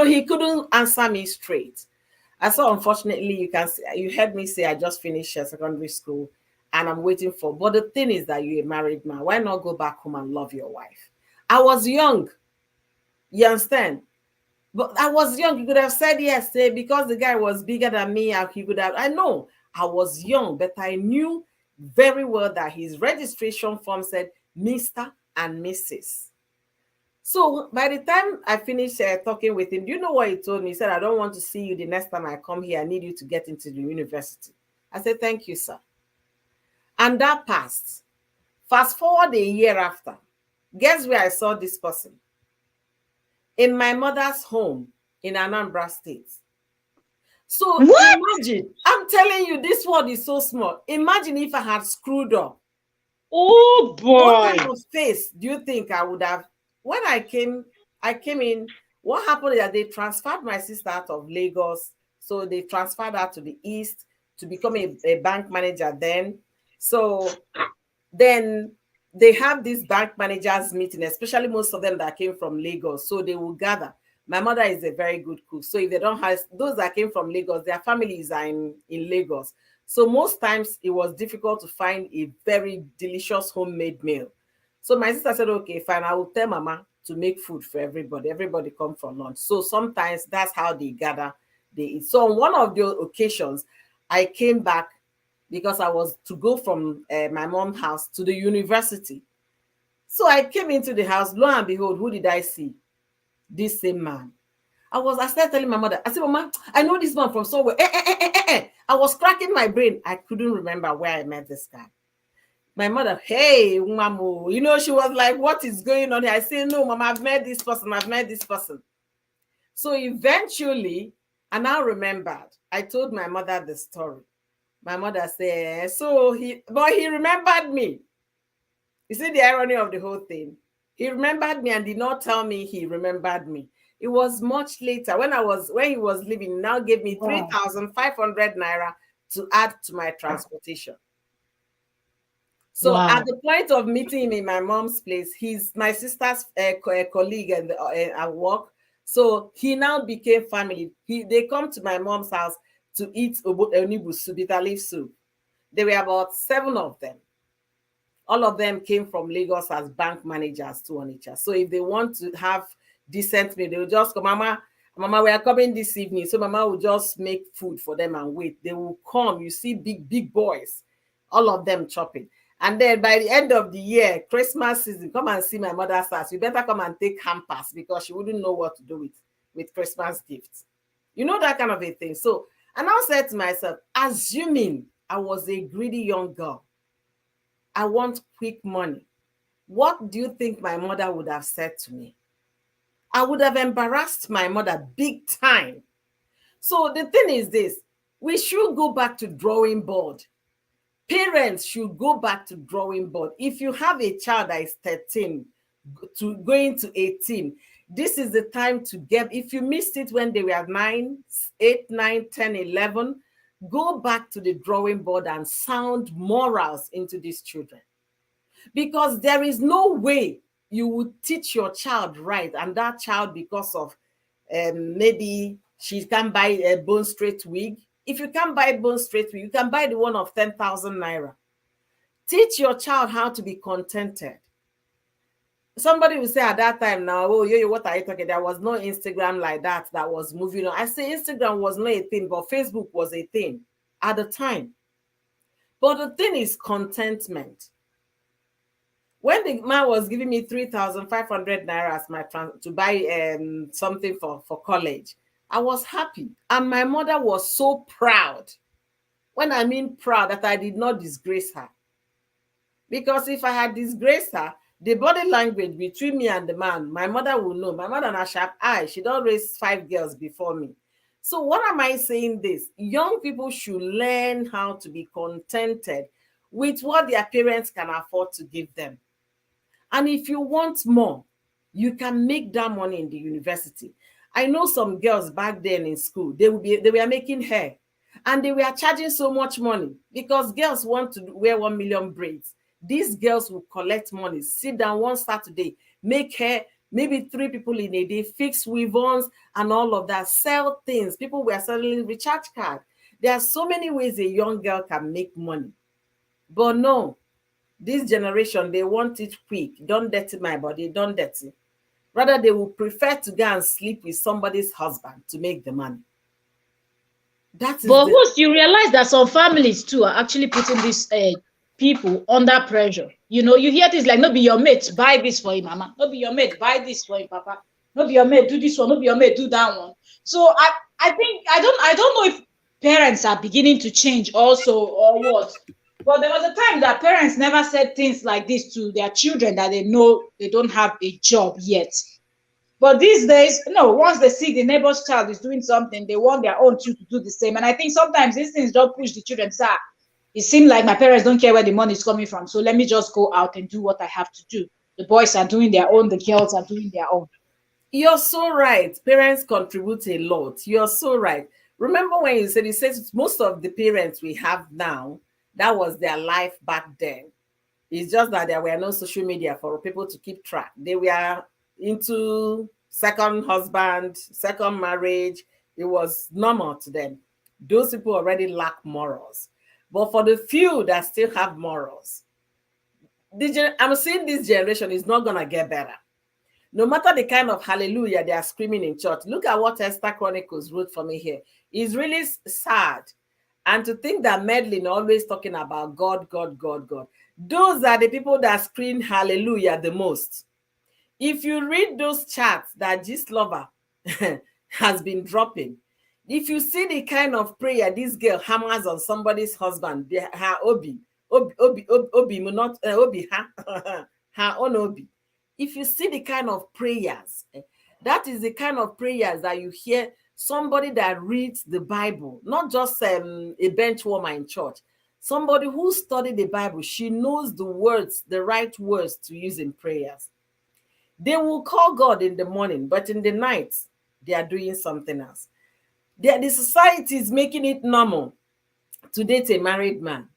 he couldn't answer me straight. I said, unfortunately, you heard me say I just finished secondary school and I'm waiting for. But the thing is that you're a married man. Why not go back home and love your wife? I was young. You understand? But I was young. You could have said yes, because the guy was bigger than me. He could have. I know I was young, but I knew very well that his registration form said Mr. and Mrs. So by the time I finished talking with him, do you know what he told me? He said, I don't want to see you the next time I come here. I need you to get into the university. I said, thank you, sir. And that passed. Fast forward a year after. Guess where I saw this person? In my mother's home in Anambra State. So What? imagine, I'm telling you, this world is so small. Imagine if I had screwed up. Oh What boy. kind of face do you think I would have? When I came in. What happened is that they transferred my sister out of Lagos. So they transferred her to the east to become a bank manager then. So then they have this bank managers meeting, especially most of them that came from Lagos. So they will gather. My mother is a very good cook. So if they don't have those that came from Lagos, their families are in Lagos. So most times it was difficult to find a very delicious homemade meal. So my sister said, okay, fine, I will tell mama to make food for everybody. Everybody come for lunch. So sometimes that's how they gather, they eat. So on one of the occasions, I came back because I was to go from my mom's house to the university. So I came into the house, lo and behold, who did I see? This same man. I started telling my mother, I said, Mama, I know this man from somewhere. I was cracking my brain. I couldn't remember where I met this guy. My mother, hey, Mamu, she was like, what is going on here? I said, no, Mama, I've met this person. I've met this person. So eventually, I now remembered. I told my mother the story. My mother said, but he remembered me. You see the irony of the whole thing? He remembered me and did not tell me he remembered me. It was much later when he was leaving. He now gave me Wow. 3,500 naira to add to my transportation. So at Wow. the point of meeting him in my mom's place, he's my sister's colleague at work. So he now became family. They come to my mom's house to eat onibu soup, bitter leaf soup. There were about 7 of them. All of them came from Lagos as bank managers to Onitsha. So if they want to have decent meal, they will just come, Mama, we are coming this evening. So Mama will just make food for them and wait. They will come. You see big boys, all of them chopping. And then by the end of the year, Christmas season, come and see my mother's house. You better come and take hampers because she wouldn't know what to do with Christmas gifts. You know, that kind of a thing. So I now said to myself, assuming I was a greedy young girl, I want quick money. What do you think my mother would have said to me? I would have embarrassed my mother big time. So the thing is this, we should go back to drawing board. Parents should go back to drawing board. If you have a child that is 13 to going to 18, this is the time to get, if you missed it when they were 9, 8, 9, 10, 11, go back to the drawing board and sound morals into these children. Because there is no way you would teach your child right, and that child, because of maybe she can buy a bone straight wig. If you can't buy bone straight wig, you can buy the one of 10,000 naira. Teach your child how to be contented. Somebody will say at that time now, oh, yo, what are you talking? There was no Instagram like that was moving on. I say Instagram was not a thing, but Facebook was a thing at the time. But the thing is contentment. When the man was giving me 3,500 naira as to buy something for college, I was happy. And my mother was so proud. When I mean proud, that I did not disgrace her. Because if I had disgraced her, the body language between me and the man, my mother will know. My mother has sharp eye. She don't raise 5 girls before me. So what am I saying this? Young people should learn how to be contented with what their parents can afford to give them. And if you want more, you can make that money in the university. I know some girls back then in school, they were making hair and they were charging so much money because girls want to wear 1 million braids. These girls will collect money, sit down one Saturday, make hair, maybe 3 people in a day, fix weave-ons and all of that, sell things. People were selling recharge card. There are so many ways a young girl can make money. But no, this generation, they want it quick. Don't dirty my body, don't dirty. Rather, they will prefer to go and sleep with somebody's husband to make the money. That is But the... once you realize that some families too are actually putting these people under pressure. You know, you hear things like, no be your mate, buy this for him, mama. No be your mate, buy this for him, papa. No be your mate, do this one. No be your mate, do that one. So I think, I don't know if parents are beginning to change also or what. But there was a time that parents never said things like this to their children that they know they don't have a job yet. But these days, no, once they see the neighbor's child is doing something, they want their own child to do the same. And I think sometimes these things don't push the children to say, it seems like my parents don't care where the money is coming from. So let me just go out and do what I have to do. The boys are doing their own, the girls are doing their own. You're so right. Parents contribute a lot. You're so right. Remember when you said most of the parents we have now, that was their life back then. It's just that there were no social media for people to keep track. They were into second husband, second marriage. It was normal to them. Those people already lack morals. But for the few that still have morals, I'm seeing this generation is not gonna get better. No matter the kind of hallelujah they are screaming in church. Look at what Esther Chronicles wrote for me here. It's really sad. And to think that Medlin always talking about God, God, God, God. Those are the people that scream hallelujah the most. If you read those charts that this lover has been dropping, if you see the kind of prayer this girl hammers on somebody's husband, her obi, not obi, her own obi. If you see the kind of prayers, that is the kind of prayers that you hear somebody that reads the Bible, not just a bench warmer in church. Somebody who studied the Bible, she knows the words, the right words to use in prayers. They will call God in the morning, but in the night, they are doing something else. The society is making it normal to date a married man.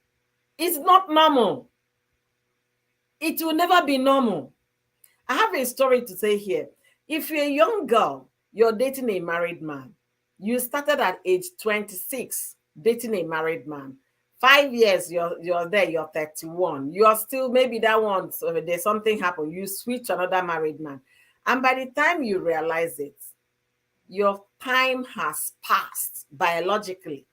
It's not normal. It will never be normal. I have a story to say here. If you're a young girl, you're dating a married man. You started at age 26 dating a married man. 5 years, you're there, you're 31. You're still, maybe that one, so there's something happened. You switch another married man. And by the time you realize it, your time has passed biologically.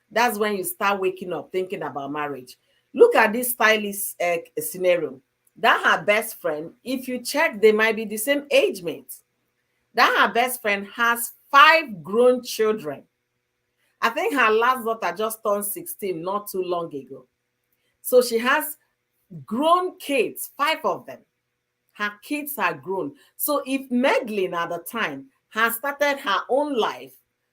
That's when you start waking up thinking about marriage. Look at this stylist scenario. That her best friend, if you check, they might be the same age mates. That her best friend has 5 grown children. I think her last daughter just turned 16 not too long ago. So she has grown kids, 5 of them. Her kids are grown. So if Medlin at the time has started her own life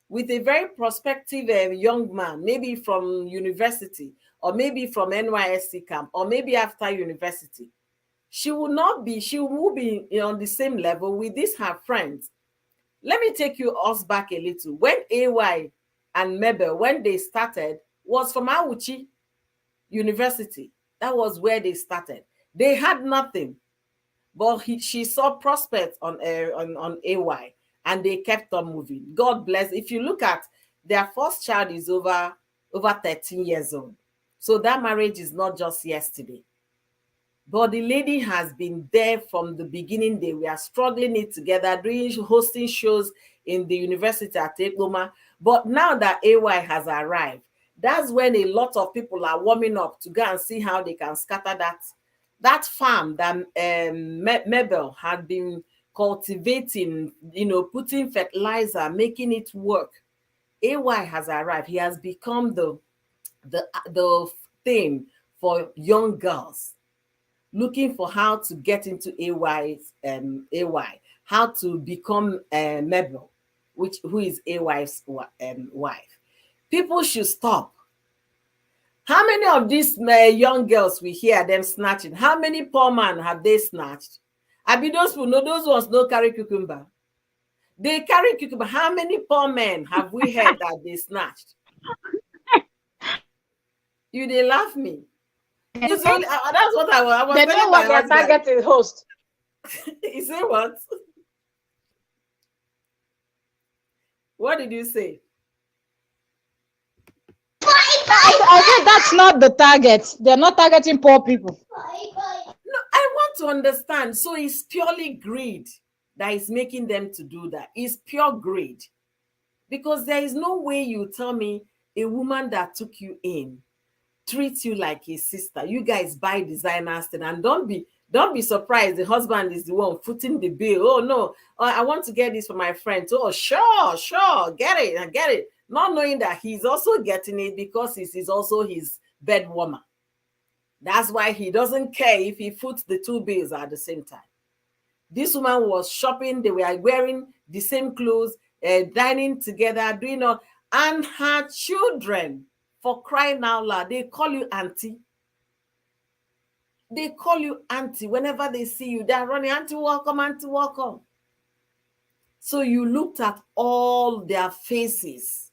with a very prospective young man, maybe from university, or maybe from NYSC camp, or maybe after university, she will be on the same level with these her friends. Let me take us back a little. When AY and Mabel, when they started, was from Auchi University. That was where they started. They had nothing, but she saw prospects on AY, and they kept on moving. God bless. If you look at their first child is over 13 years old. So that marriage is not just yesterday. But the lady has been there from the beginning. They were struggling it together, hosting shows in the university at Ekloma. But now that AY has arrived, that's when a lot of people are warming up to go and see how they can scatter that farm that Mabel had been cultivating, putting fertilizer, making it work. AY has arrived. He has become the thing for young girls looking for how to get into AY, how to become Mabel, who is AY's wife. People should stop. How many of these young girls we hear them snatching? How many poor men have they snatched? I be those people, no, those ones no carry cucumber. They carry cucumber. How many poor men have we heard that they snatched? You they laugh me. It's only that's what I was They telling know my what their husband. target is host. He said what? What did you say? I said that's not the target. They're not targeting poor people. No, I want to understand. So it's purely greed that is making them to do that. It's pure greed. Because there is no way you tell me a woman that took you in treats you like a sister. You guys buy designers and don't be surprised the husband is the one footing the bill. Oh no, I want to get this for my friend. Oh sure, get it. Not knowing that he's also getting it because he's also his bed warmer. That's why he doesn't care if he foots the 2 bills at the same time. This woman was shopping, they were wearing the same clothes, dining together, doing all, and her children, for crying out loud, they call you auntie. They call you auntie. Whenever they see you, they're running, auntie, welcome, auntie, welcome. So you looked at all their faces,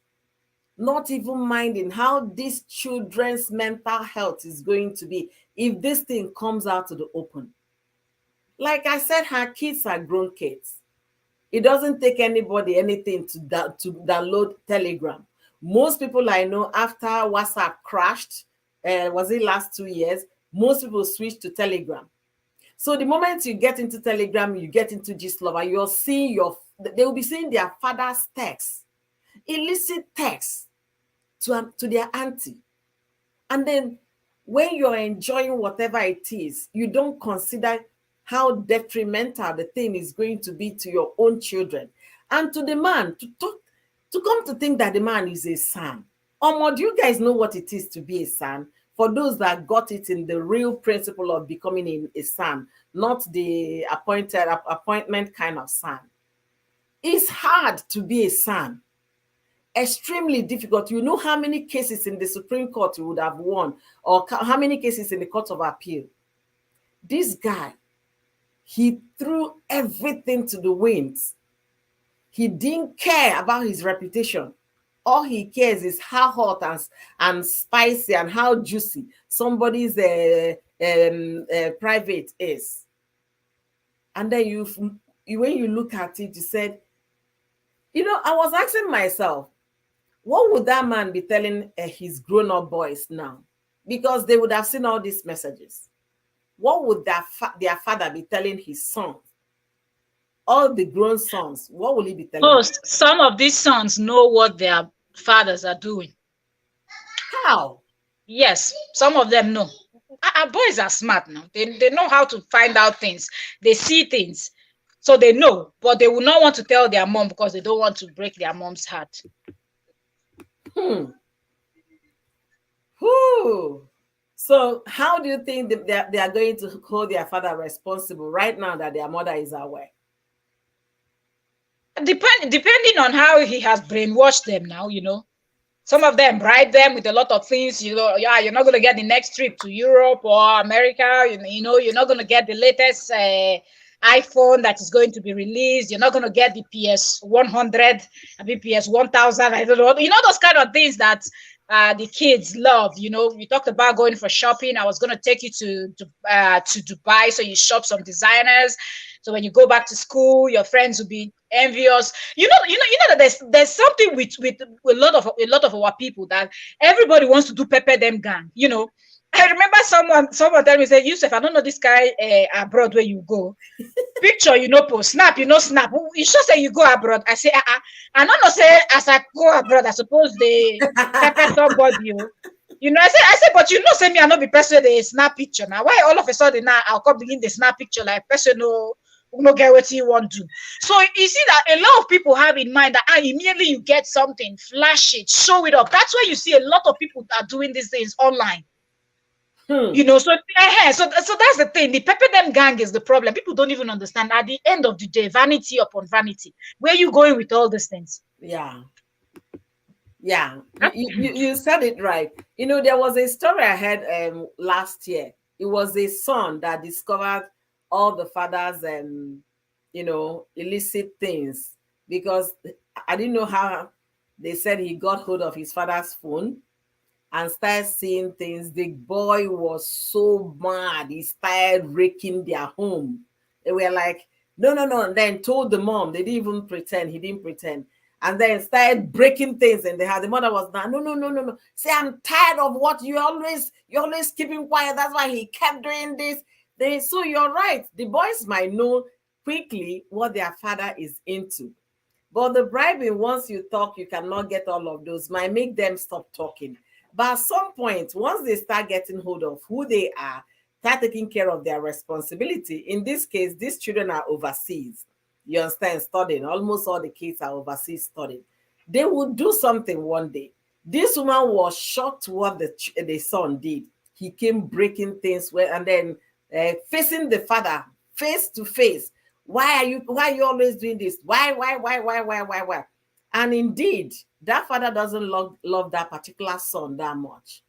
not even minding how these children's mental health is going to be if this thing comes out to the open. Like I said, her kids are grown kids. It doesn't take anybody anything to download Telegram. Most people I know after WhatsApp crashed, was it last 2 years? most people switch to Telegram. So the moment you get into Telegram, you get into Gist Lover, you're seeing they will be seeing their father's text, illicit text to their auntie. And then when you're enjoying whatever it is, you don't consider how detrimental the thing is going to be to your own children. And to the man, to come to think that the man is a son. Do you guys know what it is to be a son? For those that got it in the real principle of becoming a son, not the appointment kind of son. It's hard to be a son. Extremely difficult. You know how many cases in the Supreme Court you would have won, or how many cases in the Court of Appeal. This guy, he threw everything to the winds. He didn't care about his reputation. All he cares is how hot and spicy and how juicy somebody's private is. And then when you look at it, you said, I was asking myself, what would that man be telling his grown-up boys now? Because they would have seen all these messages. What would their father be telling his sons? All the grown sons, what will he be telling them? Some of these sons know what their fathers are doing. How? Yes, some of them know. Our boys are smart now. They know how to find out things. They see things. So they know, but they will not want to tell their mom because they don't want to break their mom's heart. So how do you think they are going to hold their father responsible right now that their mother is aware? Depending on how he has brainwashed them now, some of them bribe them with a lot of things, you're not going to get the next trip to Europe or America, you're not going to get the latest iPhone that is going to be released, you're not going to get the PS 100, PS 1000, I don't know, those kind of things that the kids love. We talked about going for shopping. I was going to take you to Dubai, so you shop some designers. So when you go back to school, your friends will be envious. You know that there's something with a lot of our people that everybody wants to do pepper them gang. I remember someone tell me, say, Yusuf, I don't know this guy abroad where you go. Picture, post, snap, snap. You should say you go abroad. I say, I don't know, say as I go abroad, I suppose they pepper somebody. I say, but say me, I not be person they snap picture. Now, why all of a sudden now I'll come begin the snap picture like person no get what you want to. So you see that a lot of people have in mind that immediately you get something, flash it, show it up. That's why you see a lot of people that are doing these things online. So that's the thing. The pepper them gang is the problem. People don't even understand. At the end of the day, vanity upon vanity. Where are you going with all these things? Yeah. You said it right. There was a story I heard last year. It was a son that discovered all the father's illicit things, because I didn't know how. They said he got hold of his father's phone and started seeing things. The boy was so mad. He started raking their home. They were like, no. And then told the mom. They didn't even pretend. He didn't pretend. And then started breaking things in the house. The mother was not, no. Say, I'm tired of what you're always keeping quiet. That's why he kept doing this. So you're right. The boys might know quickly what their father is into. But the bribing, once you talk, you cannot get all of those, might make them stop talking. But at some point, once they start getting hold of who they are, start taking care of their responsibility. In this case, these children are overseas. You understand? Studying. Almost all the kids are overseas studying. They will do something one day. This woman was shocked what the son did. He came breaking things, and then facing the father face to face. Why are you always doing this? Why? And indeed, that father doesn't love that particular son that much.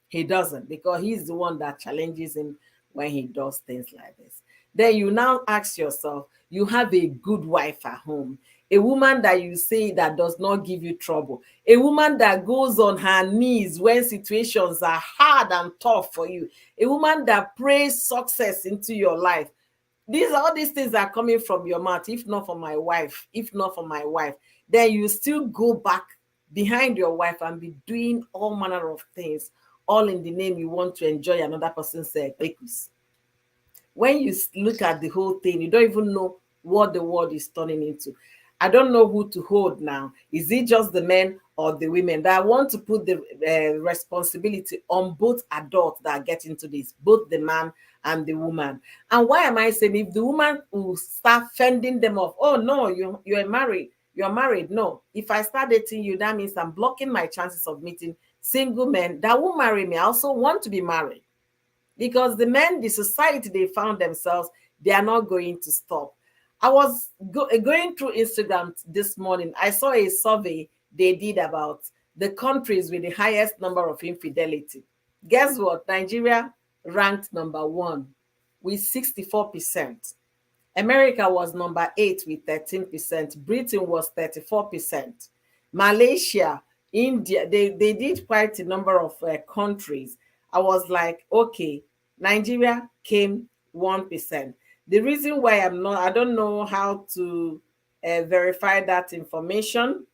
He doesn't, because he's the one that challenges him when he does things like this. Then you now ask yourself, you have a good wife at home, a woman that you say that does not give you trouble, a woman that goes on her knees when situations are hard and tough for you, a woman that prays success into your life. All these things are coming from your mouth. If not for my wife, then you still go back behind your wife and be doing all manner of things all in the name you want to enjoy another person's equus. When you look at the whole thing, you don't even know what the world is turning into. I don't know who to hold now. Is it just the men or the women? That I want to put the responsibility on both adults that get into this, both the man and the woman. And why am I saying if the woman will start fending them off? Oh no, you're married. You're married. No. If I start dating you, that means I'm blocking my chances of meeting single men that will marry me. I also want to be married because the men, the society they found themselves, they are not going to stop. I was going through Instagram this morning. I saw a survey they did about the countries with the highest number of infidelity. Guess what? Nigeria ranked number one with 64%. America was number 8 with 13%. Britain was 34%. Malaysia, India, they did quite a number of countries. I was like, okay, Nigeria came 1%. The reason why I don't know how to verify that information.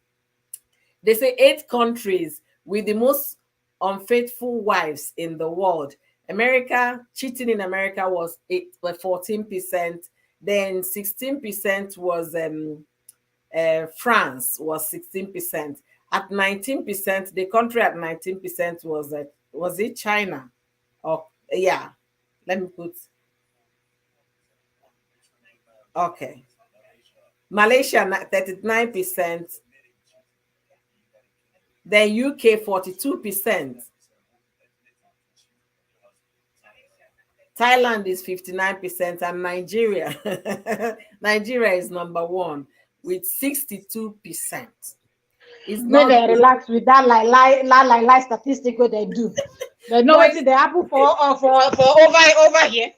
They say 8 countries with the most unfaithful wives in the world. America, cheating in America was 14%. Then 16% was France was 16%. At 19%, the country at 19% was it China? Oh yeah. Let me put okay. Malaysia 39%, then UK 42%. Thailand is 59%, and Nigeria is number one with 62%. It's May not they good. relax with that lie statistic what they do. They know But what they happen for over here.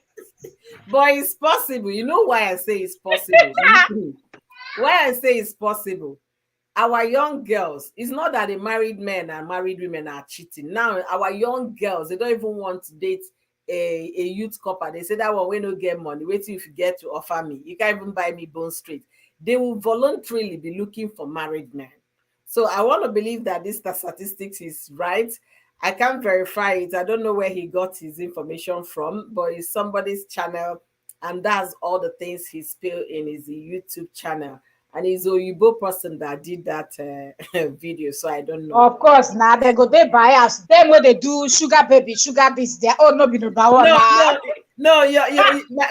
but it's possible. You know why I say it's possible? Why I say it's possible? Our young girls, it's not that the married men and married women are cheating. Now, our young girls, they don't even want to date a youth couple. They say that one, we no get money. Wait till if you get to offer me. You can't even buy me Bone Street. They will voluntarily be looking for married men. So I want to believe that this statistics is right. I can't verify it. I don't know where he got his information from, but it's somebody's channel, and that's all the things he spilled in his YouTube channel. And he's a Yibo person that did that video, so I don't know. Of course, now they go they bias. Them what they do, sugar baby, sugar this, there. Oh no, be number one No, now. no,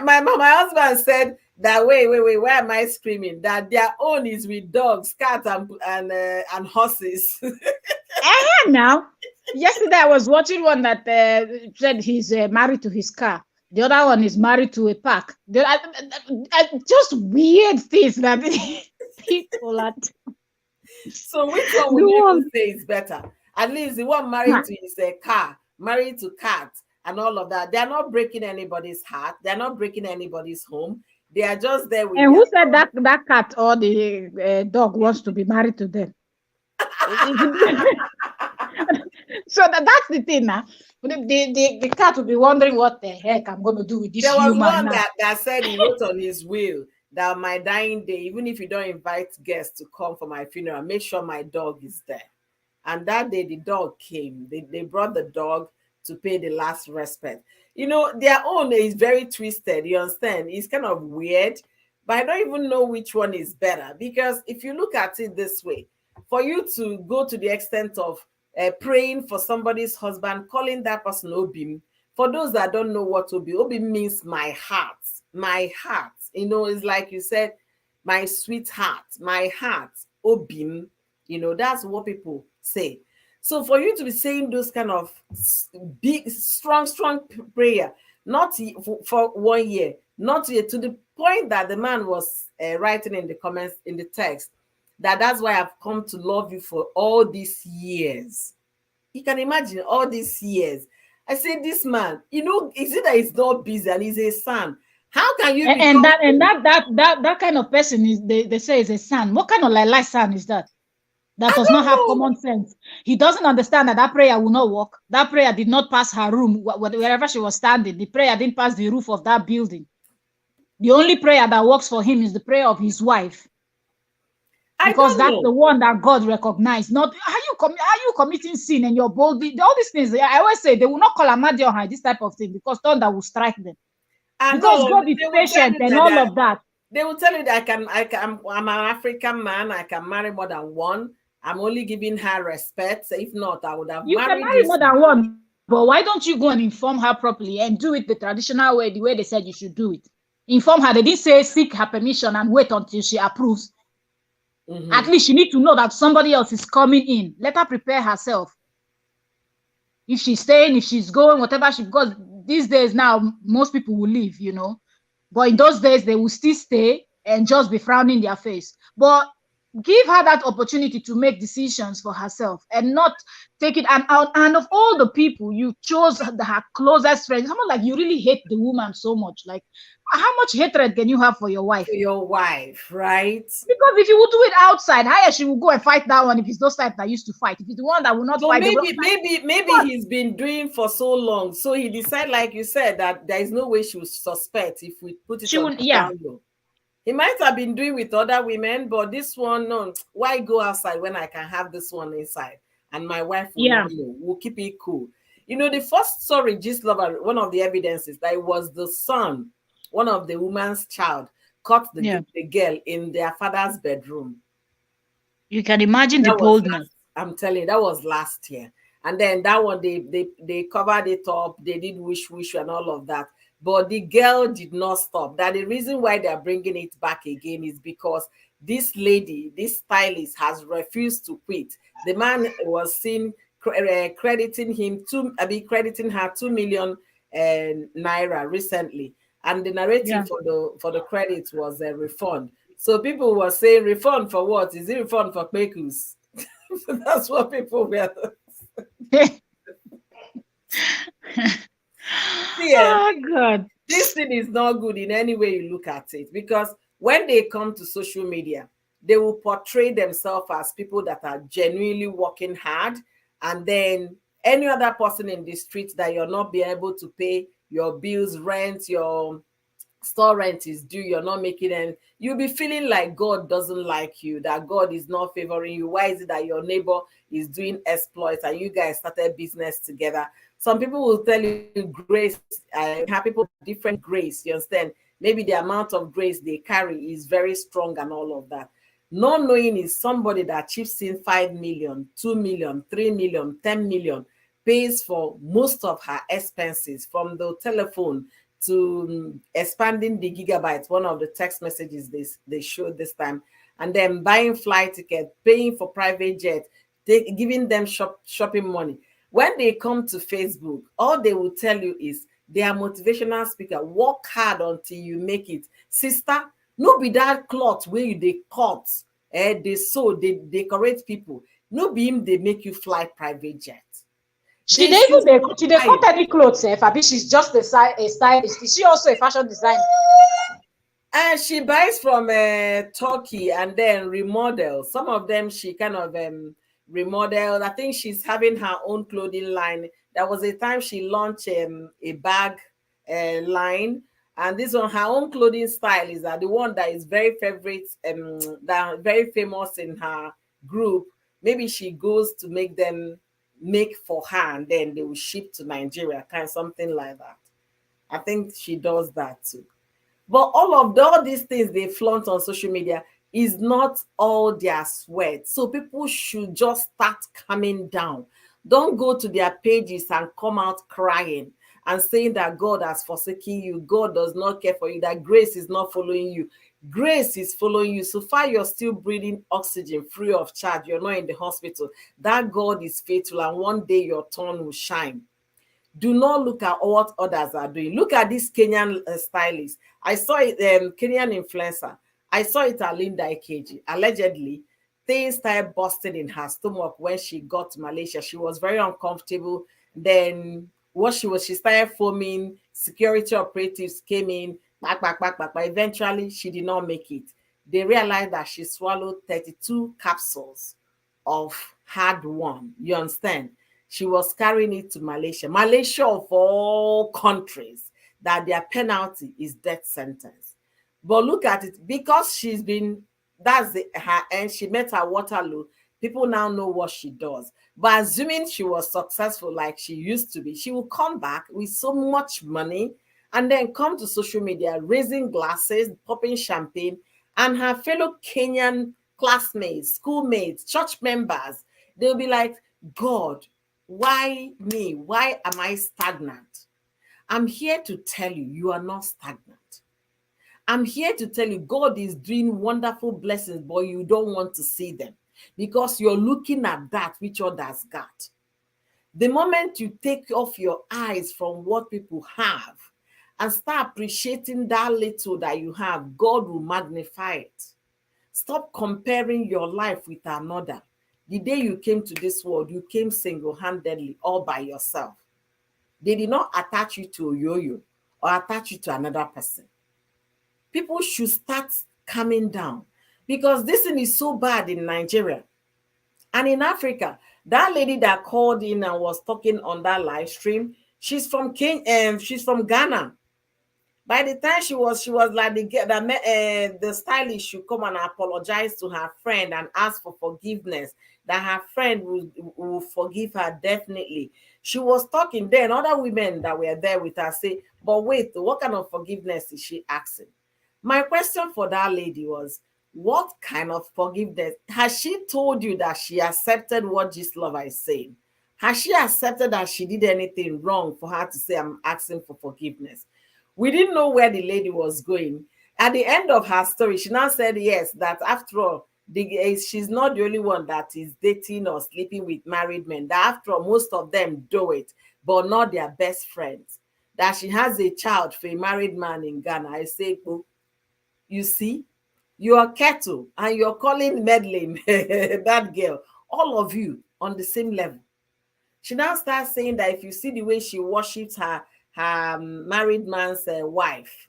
my husband said that. Wait, why am I screaming? That their own is with dogs, cats, and horses. Now, yesterday I was watching one that said he's married to his car. The other one is married to a park. Just weird things that people are. So which one would you even say is better? At least the one married to his car, married to cat, and all of that. They are not breaking anybody's heart. They are not breaking anybody's home. They are just there with. And who said that cat or the dog wants to be married to them? So that's the thing now. The cat will be wondering what the heck I'm going to do with this There was human one now. that said he wrote on his will that on my dying day, even if you don't invite guests to come for my funeral, make sure my dog is there. And that day, the dog came. They brought the dog to pay the last respect. You know, their own is very twisted. You understand? It's kind of weird, but I don't even know which one is better. Because if you look at it this way, for you to go to the extent of praying for somebody's husband, calling that person Obim. For those that don't know what Obim means my heart. My heart. You know, it's like you said, my sweetheart, my heart, Obim. You know, that's what people say. So for you to be saying those kind of big, strong prayer, not for 1 year, not yet, to the point that the man was writing in the comments, in the text, that's why I've come to love you for all these years. You can imagine all these years. I say, this man, you know, is it that he's not busy and he's a son? How can you And that kind of person is they say is a son. What kind of like son is that? That does not have common sense. He doesn't understand that prayer will not work. That prayer did not pass her room wherever she was standing. The prayer didn't pass the roof of that building. The only prayer that works for him is the prayer of his wife. I because don't that's the know. one that God recognized. Not are you committing sin and you're boldly all these things. I always say they will not call Amadi or this type of thing because thunder will strike them. I Because know God is they will tell patient you and that all of that. they will tell you that I'm an African man. I can marry more than one. I'm only giving her respect. So if not, I would have You can married marry this. more than one, but why don't you go and inform her properly and do it the traditional way, the way they said you should do it? Inform her. They didn't say seek her permission and wait until she approves. At Mm-hmm. least she need to know that somebody else is coming in. Let her prepare herself. If she's staying, if she's going, whatever she, because these days now most people will leave. But in those days they will still stay and just be frowning their face. But give her that opportunity to make decisions for herself and not take it. And of all the people you chose, her closest friends, someone like you really hate the woman so much. Like, how much hatred can you have for your wife? For your wife, right? Because if you would do it outside, higher she will go and fight that one. If it's those type that used to fight, if it's the one that will not But fight, they will not maybe fight. he's been doing for so long. So he decided, like you said, that there is no way she will suspect if we put it She on will, the yeah, down low. He might have been doing with other women, but this one, no. Why go outside when I can have this one inside? And my wife will not yeah, know. We'll keep it cool. The first story, Gist Lover, one of the evidences that it was the son, one of the woman's child, caught yeah. the girl in their father's bedroom. You can imagine the That was boldness. last. I'm telling you, that was last year. And then that one, they covered it up. They did wish and all of that. But the girl did not stop. That the reason why they are bringing it back again is because this lady, this stylist, has refused to quit. The man was seen crediting him crediting her 2 million naira recently, and the narrative Yeah. for the credit was a refund. So people were saying, refund for what? Is it refund for Kwekus? That's what people were. See, Oh God. this thing is not good in any way you look at it, because when they come to social media, they will portray themselves as people that are genuinely working hard, and then any other person in the street that you're not be able to pay your bills, rent, your store rent is due, you're not making them, you'll be feeling like God doesn't like you, that God is not favoring you. Why is it that your neighbor is doing exploits and you guys started business together? Some people will tell you grace, have people different grace, you understand? Maybe the amount of grace they carry is very strong and all of that. Not knowing is somebody that chips in 5 million, 2 million, 3 million, 10 million, pays for most of her expenses, from the telephone to expanding the gigabytes, one of the text messages they showed this time, and then buying flight ticket, paying for private jet, giving them shopping money. When they come to Facebook, all they will tell you is they are motivational speaker. Work hard until you make it. Sister, no be that cloth where you they cut, they sew, they decorate people. No be him they make you fly private jet. She They dey should even dey stop she dey cut lying. any clothes, Abi. She's just a stylist. Is she also a fashion designer? And she buys from Turkey and then remodel. Some of them she kind of remodeled. I think she's having her own clothing line. There was a time she launched a bag line, and this one her own clothing style is the one that is very favorite, that are very famous in her group. Maybe she goes to make them make for her, and then they will ship to Nigeria, kind of something like that. I think she does that too. But all these things they flaunt on social media is not all their sweat. So people should just start calming down. Don't go to their pages and come out crying and saying that God has forsaken you, God does not care for you, that grace is not following you. Grace is following you. So far, you're still breathing oxygen free of charge. You're not in the hospital. That God is faithful, and one day your turn will shine. Do not look at what others are doing. Look at this Kenyan stylist. I saw it, Kenyan influencer. I saw it at Linda Ikeji. Allegedly, things started busting in her stomach when she got to Malaysia. She was very uncomfortable. Then she started foaming. Security operatives came in, back. Eventually, she did not make it. They realized that she swallowed 32 capsules of hard one. You understand? She was carrying it to Malaysia. Malaysia of all countries, that their penalty is death sentence. But look at it, because she's been That's her end. She met her Waterloo. People now know what she does. But assuming she was successful like she used to be, she will come back with so much money and then come to social media, raising glasses, popping champagne, and her fellow Kenyan classmates, schoolmates, church members, they'll be like, God, why me? Why am I stagnant? I'm here to tell you, you are not stagnant. I'm here to tell you, God is doing wonderful blessings, but you don't want to see them because you're looking at that which others got. The moment you take off your eyes from what people have and start appreciating that little that you have, God will magnify it. Stop comparing your life with another. The day you came to this world, you came single handedly, all by yourself. They did not attach you to a yo yo or attach you to another person. People should start calming down because this thing is so bad in Nigeria and in Africa. That lady that called in and was talking on that live stream, she's from Kenya, she's from Ghana. By the time she was like the stylist should come and apologize to her friend and ask for forgiveness. That her friend will forgive her definitely. She was talking then. Other women that were there with her say, "But wait, what kind of forgiveness is she asking?" My question for that lady was, what kind of forgiveness? Has she told you that she accepted what this lover is saying? Has she accepted that she did anything wrong for her to say, I'm asking for forgiveness? We didn't know where the lady was going. At the end of her story, she now said, yes, that after all, she's not the only one that is dating or sleeping with married men. That after all, most of them do it, but not their best friends. That she has a child for a married man in Ghana. I say, oh, you see, you're Kettle and you're calling meddling that girl, all of you on the same level. She now starts saying that if you see the way she worships her married man's wife,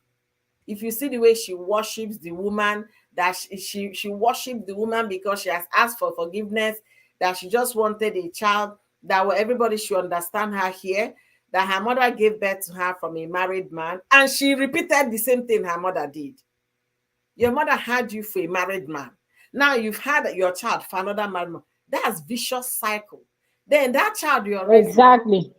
if you see the way she worships the woman, that she worships the woman because she has asked for forgiveness, that she just wanted a child, that everybody should understand her here, that her mother gave birth to her from a married man, and she repeated the same thing her mother did. Your mother had you for a married man. Now you've had your child for another married man. That's vicious cycle. Then that child you're raising, Exactly.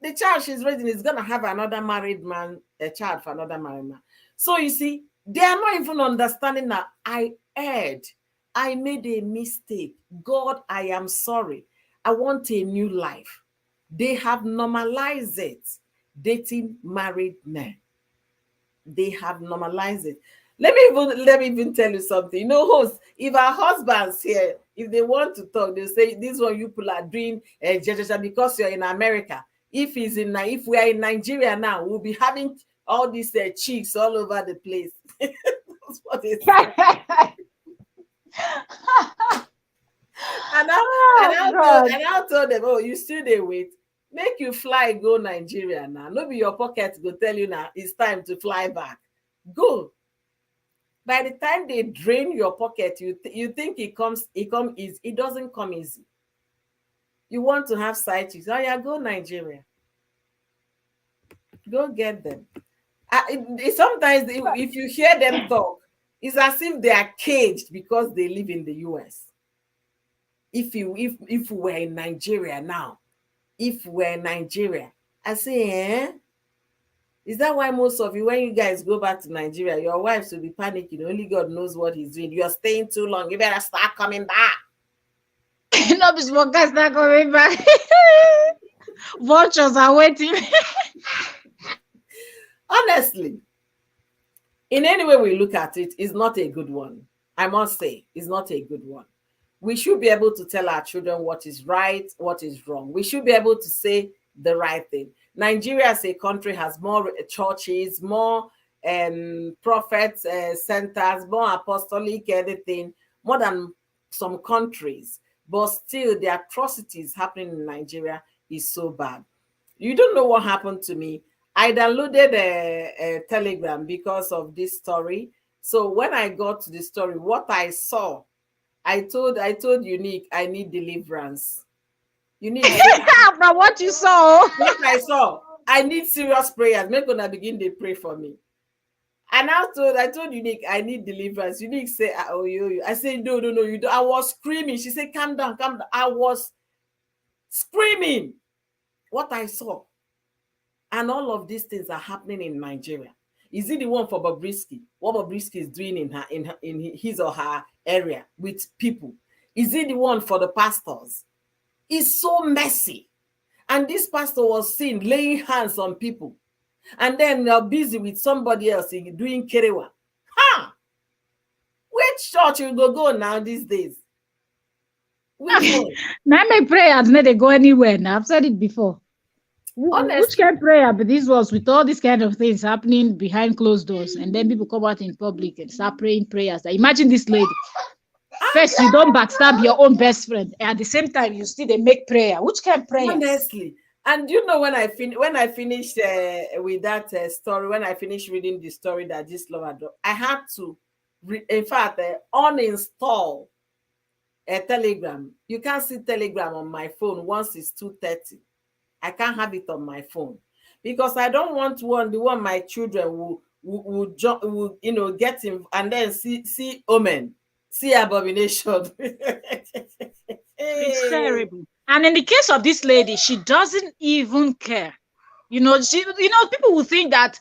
the child she's raising is gonna have another married man, a child for another married man. So you see, they are not even understanding that I erred. I made a mistake. God, I am sorry. I want a new life. They have normalized it, dating married men. They have normalized it. Let me even tell you something. You know, host, if our husbands here, if they want to talk, they say this one you people are doing because you're in America. If we are in Nigeria now, we'll be having all these chicks all over the place. That's what they say. And now, and Oh God. I told them, oh, you still they wait. Make you fly go Nigeria now. No be your pocket go tell you now it's time to fly back. Go. By the time they drain your pocket, you think it come easy. It doesn't come easy. You want to have side chicks. Oh yeah, go Nigeria. Go get them. Sometimes if you hear them talk, it's as if they are caged because they live in the US. If we were in Nigeria now, if we're in Nigeria, I say, is that why most of you, when you guys go back to Nigeria, your wives will be panicking? Only God knows what He's doing. You're staying too long. You better start coming back. No, this podcast not coming back. Vultures are waiting. Honestly, in any way we look at it, it's not a good one. I must say, it's not a good one. We should be able to tell our children what is right, what is wrong. We should be able to say the right thing. Nigeria as a country has more churches, more prophets centers, more apostolic anything, more than some countries. But still, the atrocities happening in Nigeria is so bad. You don't know what happened to me. I downloaded a Telegram because of this story. So when I got to the story, what I saw, I told Unique I need deliverance. Unique say, From what you saw. what I saw, I need serious prayers. Make gonna begin to pray for me. And I told Unique, I need deliverance. Unique say, oh, yo. I said, no, no, no, you don't. I was screaming. She said, calm down, calm down. I was screaming what I saw. And all of these things are happening in Nigeria. Is it the one for Bobrisky? What Bobrisky is doing in his or her area with people? Is it the one for the pastors? It's so messy. And this pastor was seen laying hands on people. And then they're busy with somebody else doing kerewa. Ha! Which church you go now these days? Which one? Now my prayers may they go anywhere now. I've said it before. Which Honestly. kind of prayer? But this was with all these kind of things happening behind closed doors, and then people come out in public and start praying prayers. Imagine this lady. First, you don't backstab your own best friend, and at the same time, you still they make prayer. Which kind of prayer? Honestly. And you know, when I finished with that story, when I finished reading the story that this lover do, I had to, in fact, uninstall a Telegram. You can't see Telegram on my phone once it's 2:30. I can't have it on my phone because I don't want the one my children will get him and then see omen, see abomination. It's terrible. And in the case of this lady, she doesn't even care. People will think that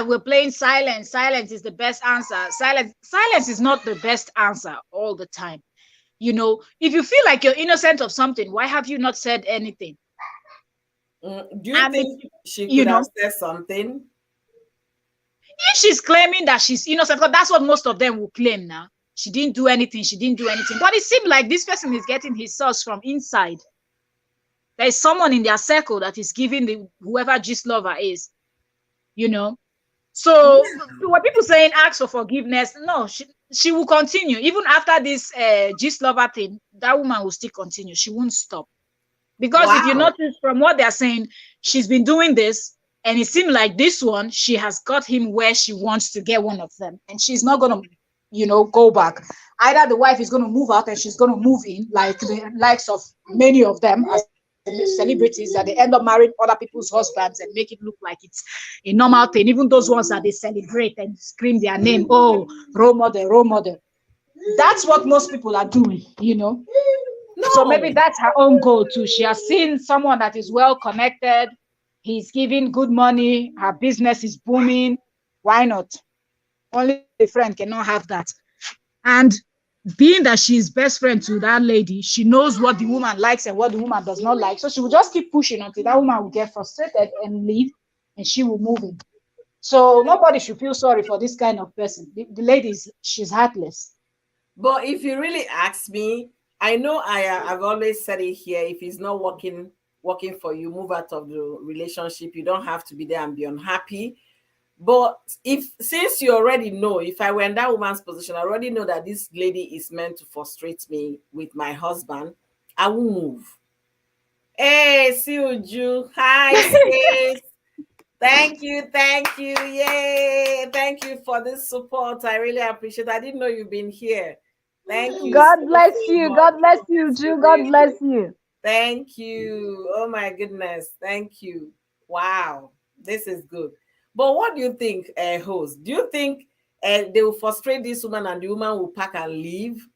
we're playing silence. Silence is the best answer. Silence is not the best answer all the time. If you feel like you're innocent of something, why have you not said anything? Do you think she could have said something? If she's claiming that she's innocent, because that's what most of them will claim now. She didn't do anything. But it seemed like this person is getting his source from inside. There is someone in their circle that is giving whoever gist lover is. So what people saying ask for forgiveness, no, she will continue. Even after this gist lover thing, that woman will still continue. She won't stop. Because if you notice from what they're saying, she's been doing this, and it seems like this one, she has got him where she wants to get one of them. And she's not going to, go back. Either the wife is going to move out and she's going to move in, like the likes of many of them as celebrities, that they end up marrying other people's husbands and make it look like it's a normal thing. Even those ones that they celebrate and scream their name, oh, role model, role model. That's what most people are doing, No. So maybe that's her own goal too. She has seen someone that is well connected. He's giving good money. Her business is booming. Why not? Only a friend cannot have that. And being that she's best friend to that lady, she knows what the woman likes and what the woman does not like. So she will just keep pushing until that woman will get frustrated and leave, and she will move in. So nobody should feel sorry for this kind of person. The lady, she's heartless. But if you really ask me, I know I've always said it here. If it's not working for you, move out of the relationship. You don't have to be there and be unhappy. But since you already know, if I were in that woman's position, I already know that this lady is meant to frustrate me with my husband, I will move. Hey, see you, Ju. Hi, sis. Thank you. Yay. Thank you for this support. I really appreciate it. I didn't know you've been here. Thank you. God bless you. God bless you, Ju. God bless you. Thank you. Oh my goodness. Thank you. Wow. This is good. But what do you think, host? Do you think they will frustrate this woman and the woman will pack and leave?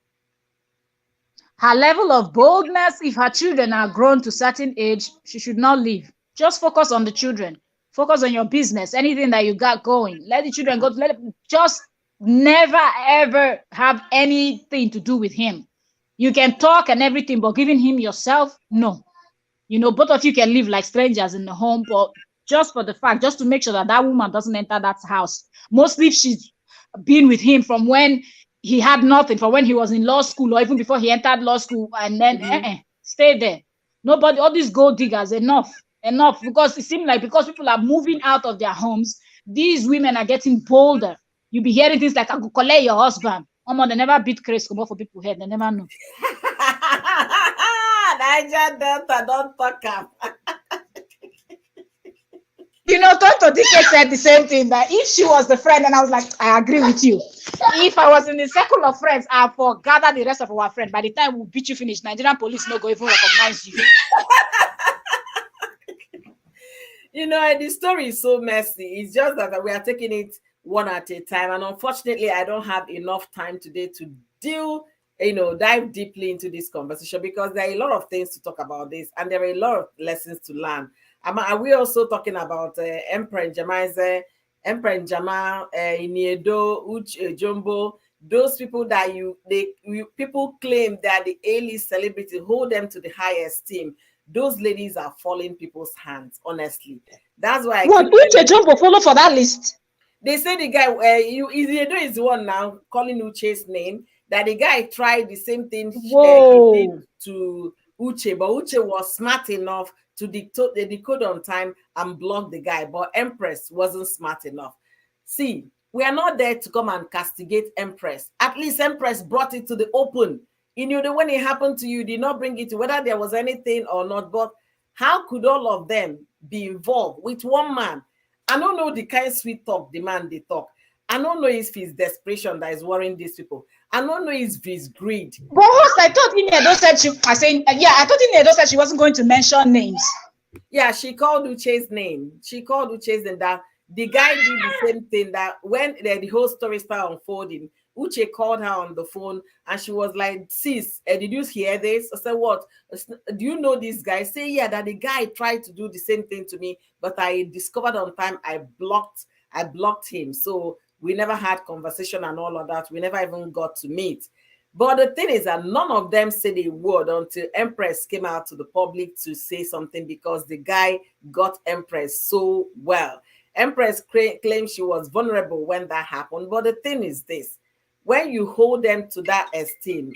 Her level of boldness, if her children are grown to a certain age, she should not leave. Just focus on the children. Focus on your business, anything that you got going. Let the children go. Just never, ever have anything to do with him. You can talk and everything, but giving him yourself, no. Both of you can live like strangers in the home, but just for the fact, just to make sure that that woman doesn't enter that house. Mostly if she's been with him from when he had nothing, from when he was in law school or even before he entered law school, and then stay there. Nobody, all these gold diggers, enough. Because it seems like because people are moving out of their homes, these women are getting bolder. You'll be hearing things like, I could collect your husband. They never beat Chris come for people head. They never know. Niger Delta, don't talk up. Tonto Dike said the same thing, that if she was the friend, and I was like, I agree with you. If I was in the circle of friends, I forgather the rest of our friends. By the time we beat you finish, Nigerian police no go even recognize you. The story is so messy. It's just that we are taking it one at a time. And unfortunately, I don't have enough time today to deal, dive deeply into this conversation because there are a lot of things to talk about this, and there are a lot of lessons to learn. Are we also talking about Emperor Njamaze, Emperor Njama, Iniedo, Uche Jumbo, those people that people claim that the A-list celebrity, hold them to the high esteem. Those ladies are falling people's hands, honestly. That's why I What keep Uche telling. Jumbo follow for that list? They say the guy, Iniedo is the one now calling Uche's name. That the guy tried the same thing he did Whoa. to Uche, but Uche was smart enough to decode on time and block the guy. But Empress wasn't smart enough. See, we are not there to come and castigate Empress. At least Empress brought it to the open. You know that when it happened to you, did not bring it to whether there was anything or not. But how could all of them be involved with one man? I don't know the kind of sweet talk the man they talk. I don't know if it's desperation that is worrying these people. I don't know if it's greed. But host, I thought Inedo said I thought Inedo said she wasn't going to mention names. Yeah, she called Uche's name. She called Uche's name. That the guy did the same thing. That when the whole story started unfolding, Uche called her on the phone and she was like, "Sis, did you hear this?" I said, "What? Do you know this guy?" Say, "Yeah, that the guy tried to do the same thing to me, but I discovered on time I blocked him. So we never had conversation and all of that. We never even got to meet." But the thing is that none of them said a word until Empress came out to the public to say something because the guy got Empress so well. Empress claimed she was vulnerable when that happened. But the thing is this, when you hold them to that esteem,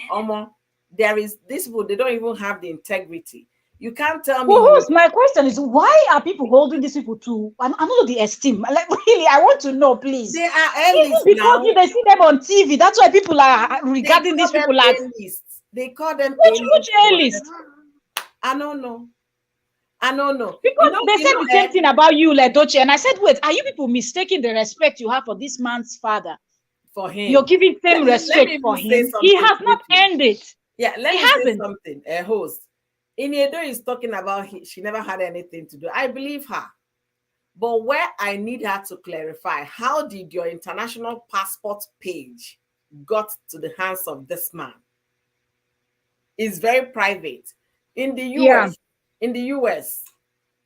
there is this people, they don't even have the integrity. You can't tell me Well, you host, my question is, why are people holding these people to? I don't know the esteem. Like, really, I want to know, please. they are Is it A-list because now. they see them on TV? That's why people are They regarding call these them people as A-list. They call them which A-list A for list? I don't know. I don't know. Because they said the same thing about you, Ledoche, and I said, wait, are you people mistaking the respect you have for this man's father? For You're him. giving same Let me respect even for say him. He something has not briefly. earned it. Yeah, let He me say hasn't. something. A host. Iniedo is talking about she never had anything to do. I believe her. But where I need her to clarify, how did your international passport page got to the hands of this man? It's very private. In the Yeah. US, in the US,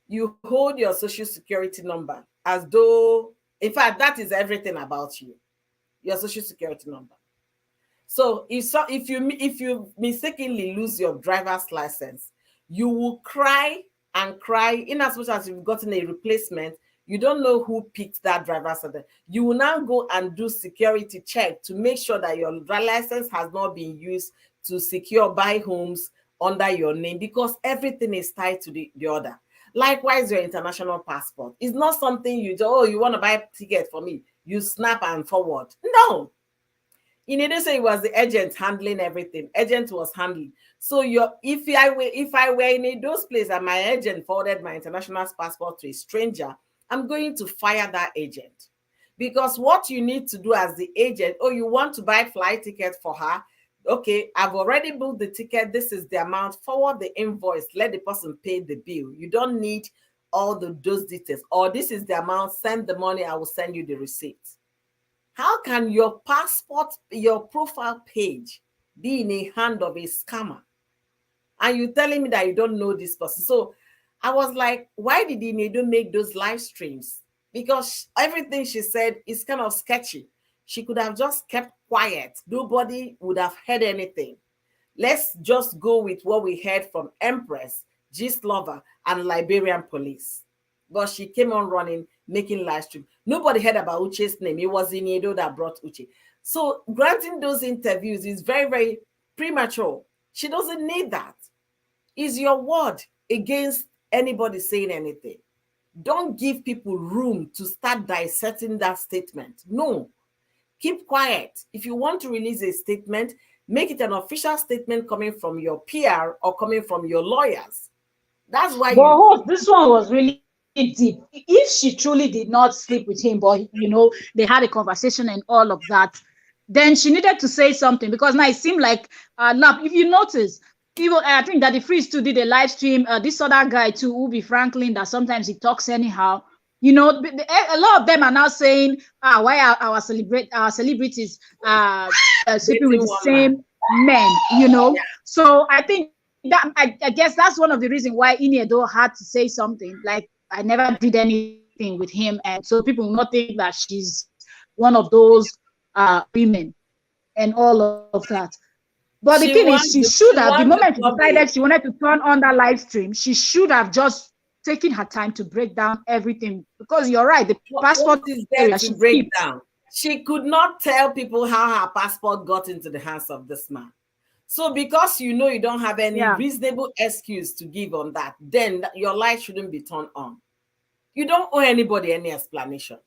you hold your social security number as though, in fact, that is everything about you, your social security number. So if you mistakenly lose your driver's license, you will cry and cry in as much as you've gotten a replacement. You don't know who picked that driver's license. You will now go and do security check to make sure that your license has not been used to secure buy homes under your name because everything is tied to the other. Likewise, your international passport is not something you just, oh, you want to buy a ticket for me, you snap and forward. No, you need to say it was the agent handling everything. Agent was handling. So if I were in those places and my agent forwarded my international passport to a stranger, I'm going to fire that agent. Because what you need to do as the agent, oh, you want to buy flight ticket for her. Okay, I've already booked the ticket. This is the amount. Forward the invoice. Let the person pay the bill. You don't need all those details. Or this is the amount. Send the money. I will send you the receipt. How can your passport, your profile page be in a hand of a scammer? And you telling me that you don't know this person? So I was like, why did Inedo make those live streams? Because everything she said is kind of sketchy. She could have just kept quiet. Nobody would have heard anything. Let's just go with what we heard from Empress, Gist Lover, and Liberian Police. But she came on running, making live stream. Nobody heard about Uche's name. It was Iniedo that brought Uche. So granting those interviews is very, very premature. She doesn't need that. Is your word against anybody saying anything. Don't give people room to start dissecting that statement. No, keep quiet. If you want to release a statement, make it an official statement coming from your PR or coming from your lawyers. That's why But you host, this one was really deep. If she truly did not sleep with him, but they had a conversation and all of that, then she needed to say something because now it seemed like now if you notice, even I think that the Freeze too did a live stream. This other guy too, Ubi Franklin, that sometimes he talks anyhow. You know, a lot of them are now saying, why are our celebrities sleeping with Dating the one man. same men? You know, Yeah. so I think that I guess that's one of the reasons why Iniedo had to say something like, I never did anything with him, and so people will not think that she's one of those women and all of that. But the thing is, she should have, the moment she To come decided she wanted to turn on that live stream, she should have just taken her time to break down everything. Because you're right, the passport what area is she there to skipped. break down? She could not tell people how her passport got into the hands of this man. So because you know you don't have any Yeah, reasonable excuse to give on that, then your light shouldn't be turned on. You don't owe anybody any explanation.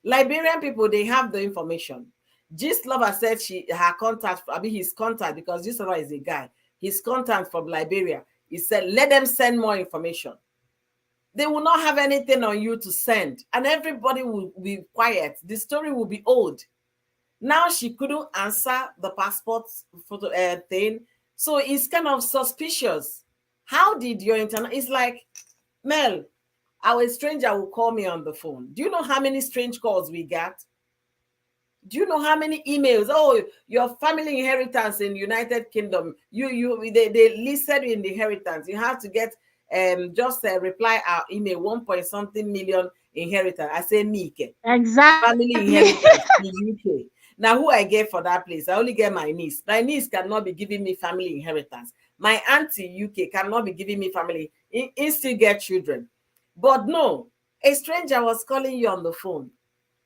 Liberian people, they have the information. Gist lover said her contact, I mean his contact, because Gist lover is a guy. His contact from Liberia. He said, let them send more information. They will not have anything on you to send, and everybody will be quiet. The story will be old. Now she couldn't answer the passport photo thing, so it's kind of suspicious. How did your internet? It's like, Mel, our stranger will call me on the phone. Do you know how many strange calls we got? Do you know how many emails? Oh, your family inheritance in United Kingdom. They listed in the inheritance. You have to get just reply our email 1 point something million inheritance. I say Mike. Family exactly. inheritance in UK. Now, who I get for that place? I only get my niece. My niece cannot be giving me family inheritance. My auntie UK cannot be giving me family. He still get children. But no, a stranger was calling you on the phone.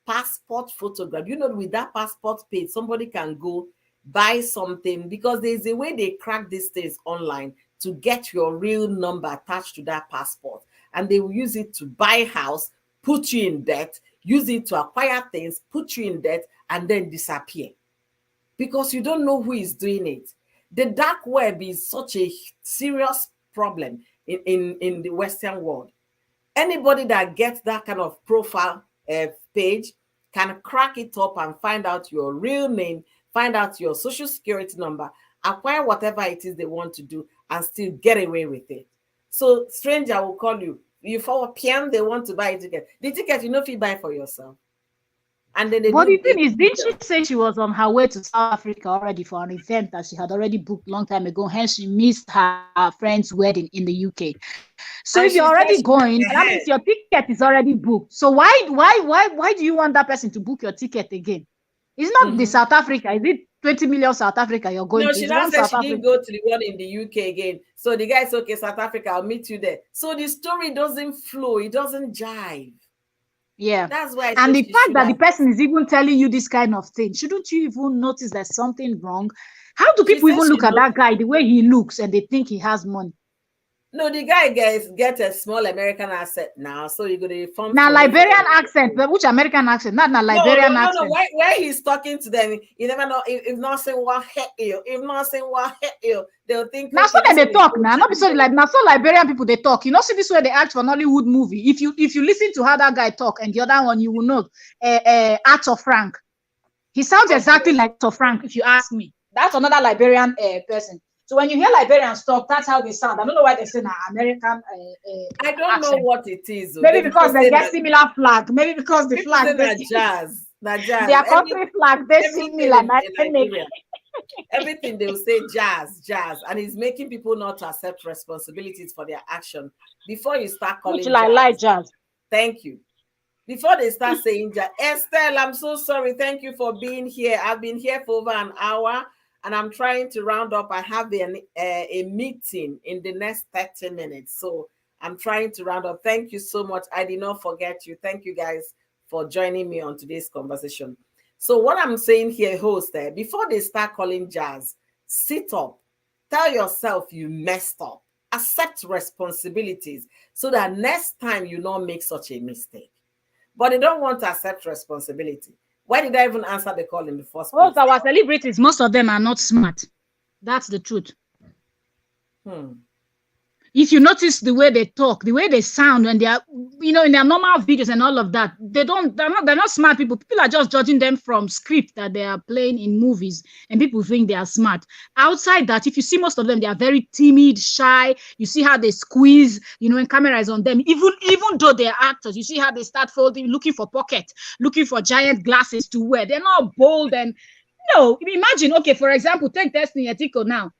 Passport photograph. You know, with that passport page, somebody can go buy something, because there's a way they crack these things online to get your real number attached to that passport. And they will use it to buy house, put you in debt, use it to acquire things, put you in debt, and then disappear because you don't know who is doing it. The dark web is such a serious problem in the Western world. Anybody that gets that kind of profile page can crack it up and find out your real name, find out your social security number, acquire whatever it is they want to do, and still get away with it. So stranger will call you. You forward PM, they want to buy a ticket. The ticket you know if you buy for yourself. And then they But the do thing it. is, didn't she say she was on her way to South Africa already for an event that she had already booked long time ago? Hence, she missed her friend's wedding in the UK. So if you're And already she said going, she went that means your ahead. ticket is already booked. So why do you want that person to book your ticket again? It's not the Mhm. South Africa. Is it 20 million South Africa you're going No, to? she It's now one said South she didn't Africa. go to the one in the UK again. So the guy said, okay, South Africa, I'll meet you there. So the story doesn't flow, it doesn't jive. Yeah. That's why I And say the she fact should that the have person is even telling you this kind of thing, shouldn't you even notice there's something wrong? How do she people said even she look at that noticed. guy the way he looks and they think he has money? No, the guy get a small American accent now, so you're gonna form Now for him for Liberian accent, but which American accent? Not na no, no, Liberian no, no. accent. Where he's talking to them, you never know if not saying what heck you, if not saying what heck you, they'll think Now so okay, then this they one is talk so now. Not be so jumbo. like now so Liberian people they talk. You know, see this way they act for an Hollywood movie. If you listen to how that guy talk and the other one, you will know Arthur Frank. He sounds exactly Okay. like Arthur Frank, if you ask me. That's another Liberian person. So when you hear Liberians talk, that's how they sound. I don't know why they say an American I don't know accent. what it is though. Maybe They because people they say get that similar flag. Maybe because the people say flag they that see, jazz, that jazz. their country flag they Everything similar. in Nigeria, everything they will say jazz, jazz, and it's making people not to accept responsibilities for their action. Before you start Which calling like jazz, jazz. thank you. Before they start saying jazz, Estelle, I'm so sorry. Thank you for being here. I've been here for over an hour, and I'm trying to round up. I have a meeting in the next 30 minutes, so I'm trying to round up. Thank you so much. I did not forget you. Thank you guys for joining me on today's conversation. So what I'm saying here, host, before they start calling jazz, sit up. Tell yourself you messed up. Accept responsibilities so that next time you not make such a mistake. But they don't want to accept responsibility. Why did I even answer the call in the first Most place? our celebrities, most of them are not smart. That's the truth. Hmm. If you notice the way they talk, the way they sound when they are, in their normal videos and all of that, they're not smart people. People are just judging them from script that they are playing in movies, and people think they are smart. Outside that, if you see most of them, they are very timid, shy. You see how they squeeze, when camera is on them. Even though they're actors, you see how they start folding, looking for pocket, looking for giant glasses to wear. They're not bold. And imagine, okay, for example, take Destiny Etiko now.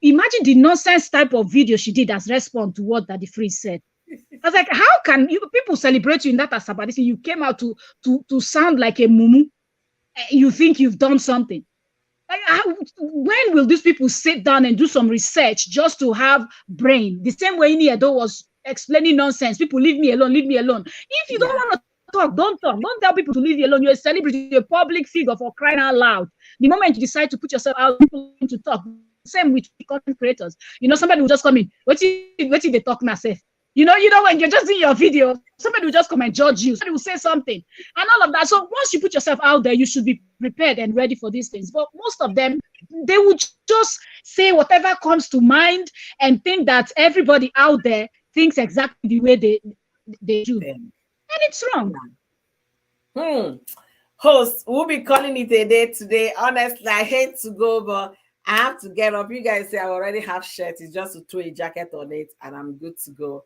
Imagine the nonsense type of video she did as response to what Daddy Freeze said. I was like, how can people celebrate you in that Asabadisi? You came out to sound like a mumu. You think you've done something. When will these people sit down and do some research just to have brain? The same way Niedo was explaining nonsense. People, leave me alone, leave me alone. If you don't want to talk, don't talk. Don't tell people to leave you alone. You're a celebrity, you're a public figure, for crying out loud. The moment you decide to put yourself out, people to talk. Same with content creators. Somebody will just come in. What did they talk now, say? When you're just in your video, somebody will just come and judge you. Somebody will say something and all of that. So once you put yourself out there, you should be prepared and ready for these things. But most of them, they would just say whatever comes to mind and think that everybody out there thinks exactly the way they do. And it's wrong. Host, we'll be calling it a day today. Honestly, I hate to go, but I have to get up. You guys say I already have shirt. It's just to throw a jacket on it and I'm good to go.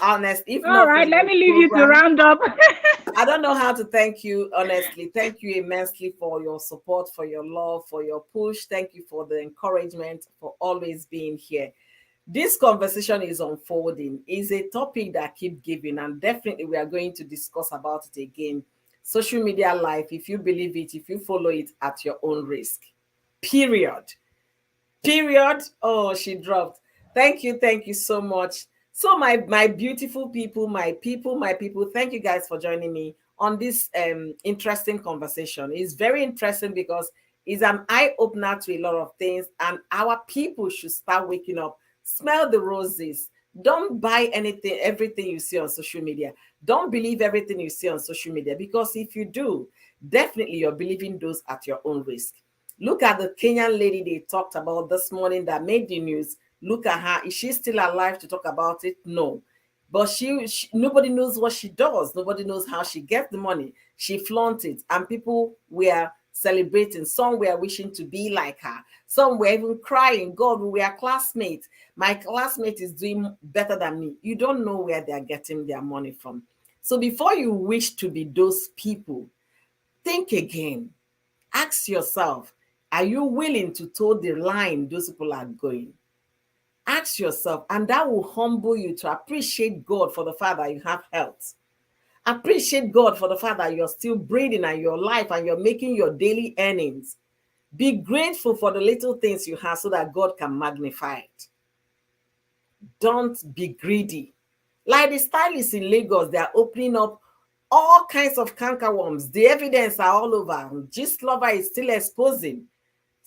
Honest, if all right, let me leave you to round up. I don't know how to thank you, honestly. Thank you immensely for your support, for your love, for your push. Thank you for the encouragement, for always being here. This conversation is unfolding. It's a topic that keep giving, and definitely we are going to discuss about it again. Social media life, if you believe it, if you follow it at your own risk. Period. Oh, she dropped. Thank you so much. So my beautiful people, my people, thank you guys for joining me on this interesting conversation. It's very interesting because it's an eye-opener to a lot of things, and our people should start waking up. Smell the roses. Don't buy everything you see on social media. Don't believe everything you see on social media, because if you do, definitely you're believing those at your own risk. Look at the Kenyan lady they talked about this morning that made the news. Look at her. Is she still alive to talk about it? No. But nobody knows what she does. Nobody knows how she gets the money. She flaunts it, and people were celebrating. Some were wishing to be like her. Some were even crying, God, we are classmates. My classmate is doing better than me. You don't know where they're getting their money from. So before you wish to be those people, think again. Ask yourself, are you willing to toe the line those people are going? Ask yourself, and that will humble you to appreciate God for the fact that you have health. Appreciate God for the fact that you're still breathing and your life and you're making your daily earnings. Be grateful for the little things you have so that God can magnify it. Don't be greedy. Like the stylists in Lagos, they are opening up all kinds of cankerworms. The evidence are all over. Gist Lover is still exposing.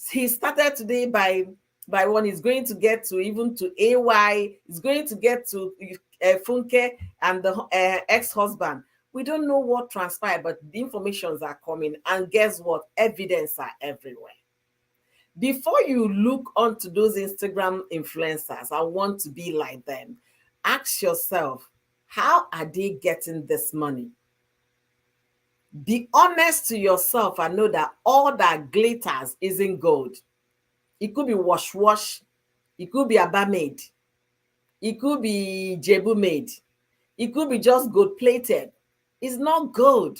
He started today by one. He's going to get to even to AY. He's going to get to Funke and the ex-husband. We don't know what transpired, but the informations are coming. And guess what? Evidence are everywhere. Before you look onto those Instagram influencers, I want to be like them. Ask yourself, how are they getting this money? Be honest to yourself and know that all that glitters isn't gold. It could be wash. It could be Aba made. It could be Jebu made. It could be just gold plated. It's not gold.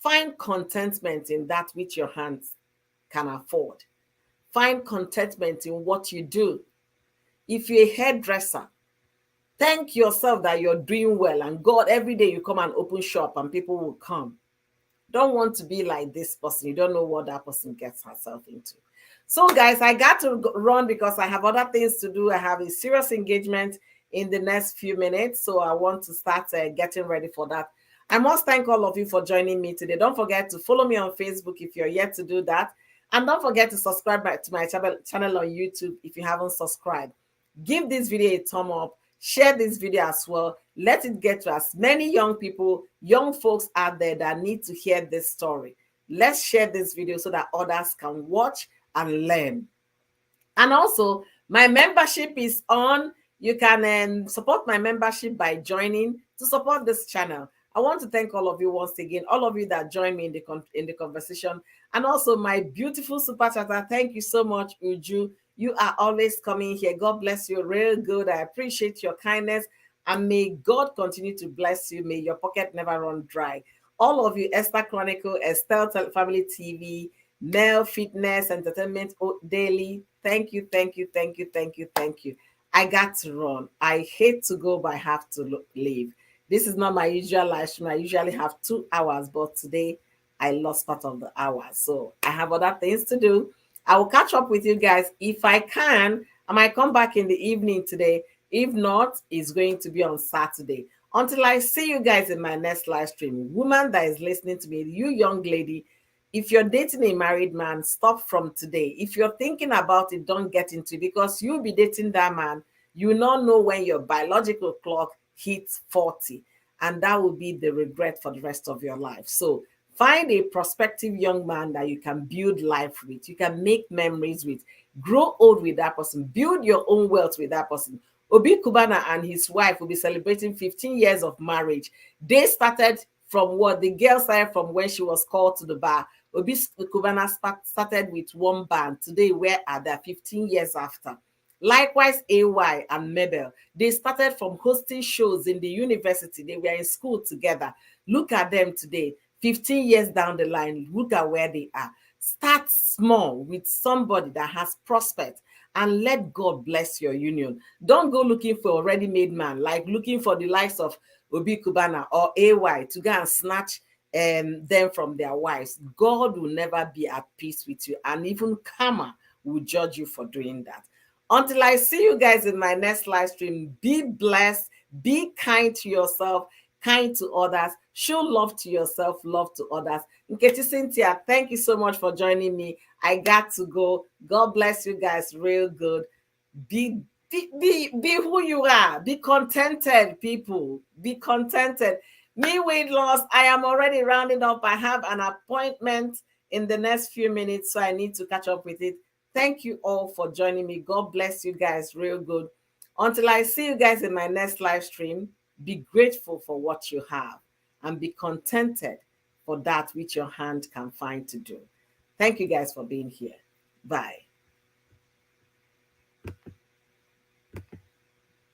Find contentment in that which your hands can afford. Find contentment in what you do. If you're a hairdresser, thank yourself that you're doing well, and God, every day you come and open shop and people will come. Don't want to be like this person. You don't know what that person gets herself into. So guys, I got to run because I have other things to do. I have a serious engagement in the next few minutes, so I want to start getting ready for that. I must thank all of you for joining me today. Don't forget to follow me on Facebook if you're yet to do that. And don't forget to subscribe to my channel on YouTube if you haven't subscribed. Give this video a thumb up. Share this video as well. Let it get to as many young people, young folks out there that need to hear this story. Let's share this video so that others can watch and learn. And also, my membership is on. You can support my membership by joining to support this channel. I want to thank all of you once again, all of you that join me in the conversation, and also my beautiful super chatter. Thank you so much, Uju. You are always coming here. God bless you, real good. I appreciate your kindness, and may God continue to bless you. May your pocket never run dry. All of you, Esther Chronicle, Estelle Family TV, Mel Fitness Entertainment Daily. Thank you, thank you, thank you, thank you, thank you. I got to run. I hate to go, but I have to leave. This is not my usual live stream. I usually have 2 hours, but today I lost part of the hour. So I have other things to do. I will catch up with you guys. If I can, I might come back in the evening today. If not, it's going to be on Saturday. Until I see you guys in my next live stream. Woman that is listening to me, you young lady, if you're dating a married man, stop from today. If you're thinking about it, don't get into it, because you'll be dating that man. You will not know when your biological clock hits 40, and that will be the regret for the rest of your life. So find a prospective young man that you can build life with, you can make memories with, grow old with that person, build your own wealth with that person. Obi Kubana and his wife will be celebrating 15 years of marriage. They started from what? The girl started from when she was called to the bar. Obi Kubana started with one band. Today, where are they? 15 years after. Likewise, AY and Mabel, they started from hosting shows in the university. They were in school together. Look at them today, 15 years down the line. Look at where they are. Start small with somebody that has prospect, and let God bless your union. Don't go looking for a ready-made man, like looking for the likes of Obi Kubana or AY to go and snatch them from their wives. God will never be at peace with you, and even karma will judge you for doing that. Until I see you guys in my next live stream, be blessed, be kind to yourself, kind to others, show love to yourself, love to others. Nkechi Cynthia, thank you so much for joining me. I got to go. God bless you guys, real good. Be be who you are. Be contented, people. Be contented. Me weight loss. I am already rounding up. I have an appointment in the next few minutes, so I need to catch up with it. Thank you all for joining me. God bless you guys, real good. Until I see you guys in my next live stream, be grateful for what you have and be contented for that which your hand can find to do. Thank you guys for being here. Bye.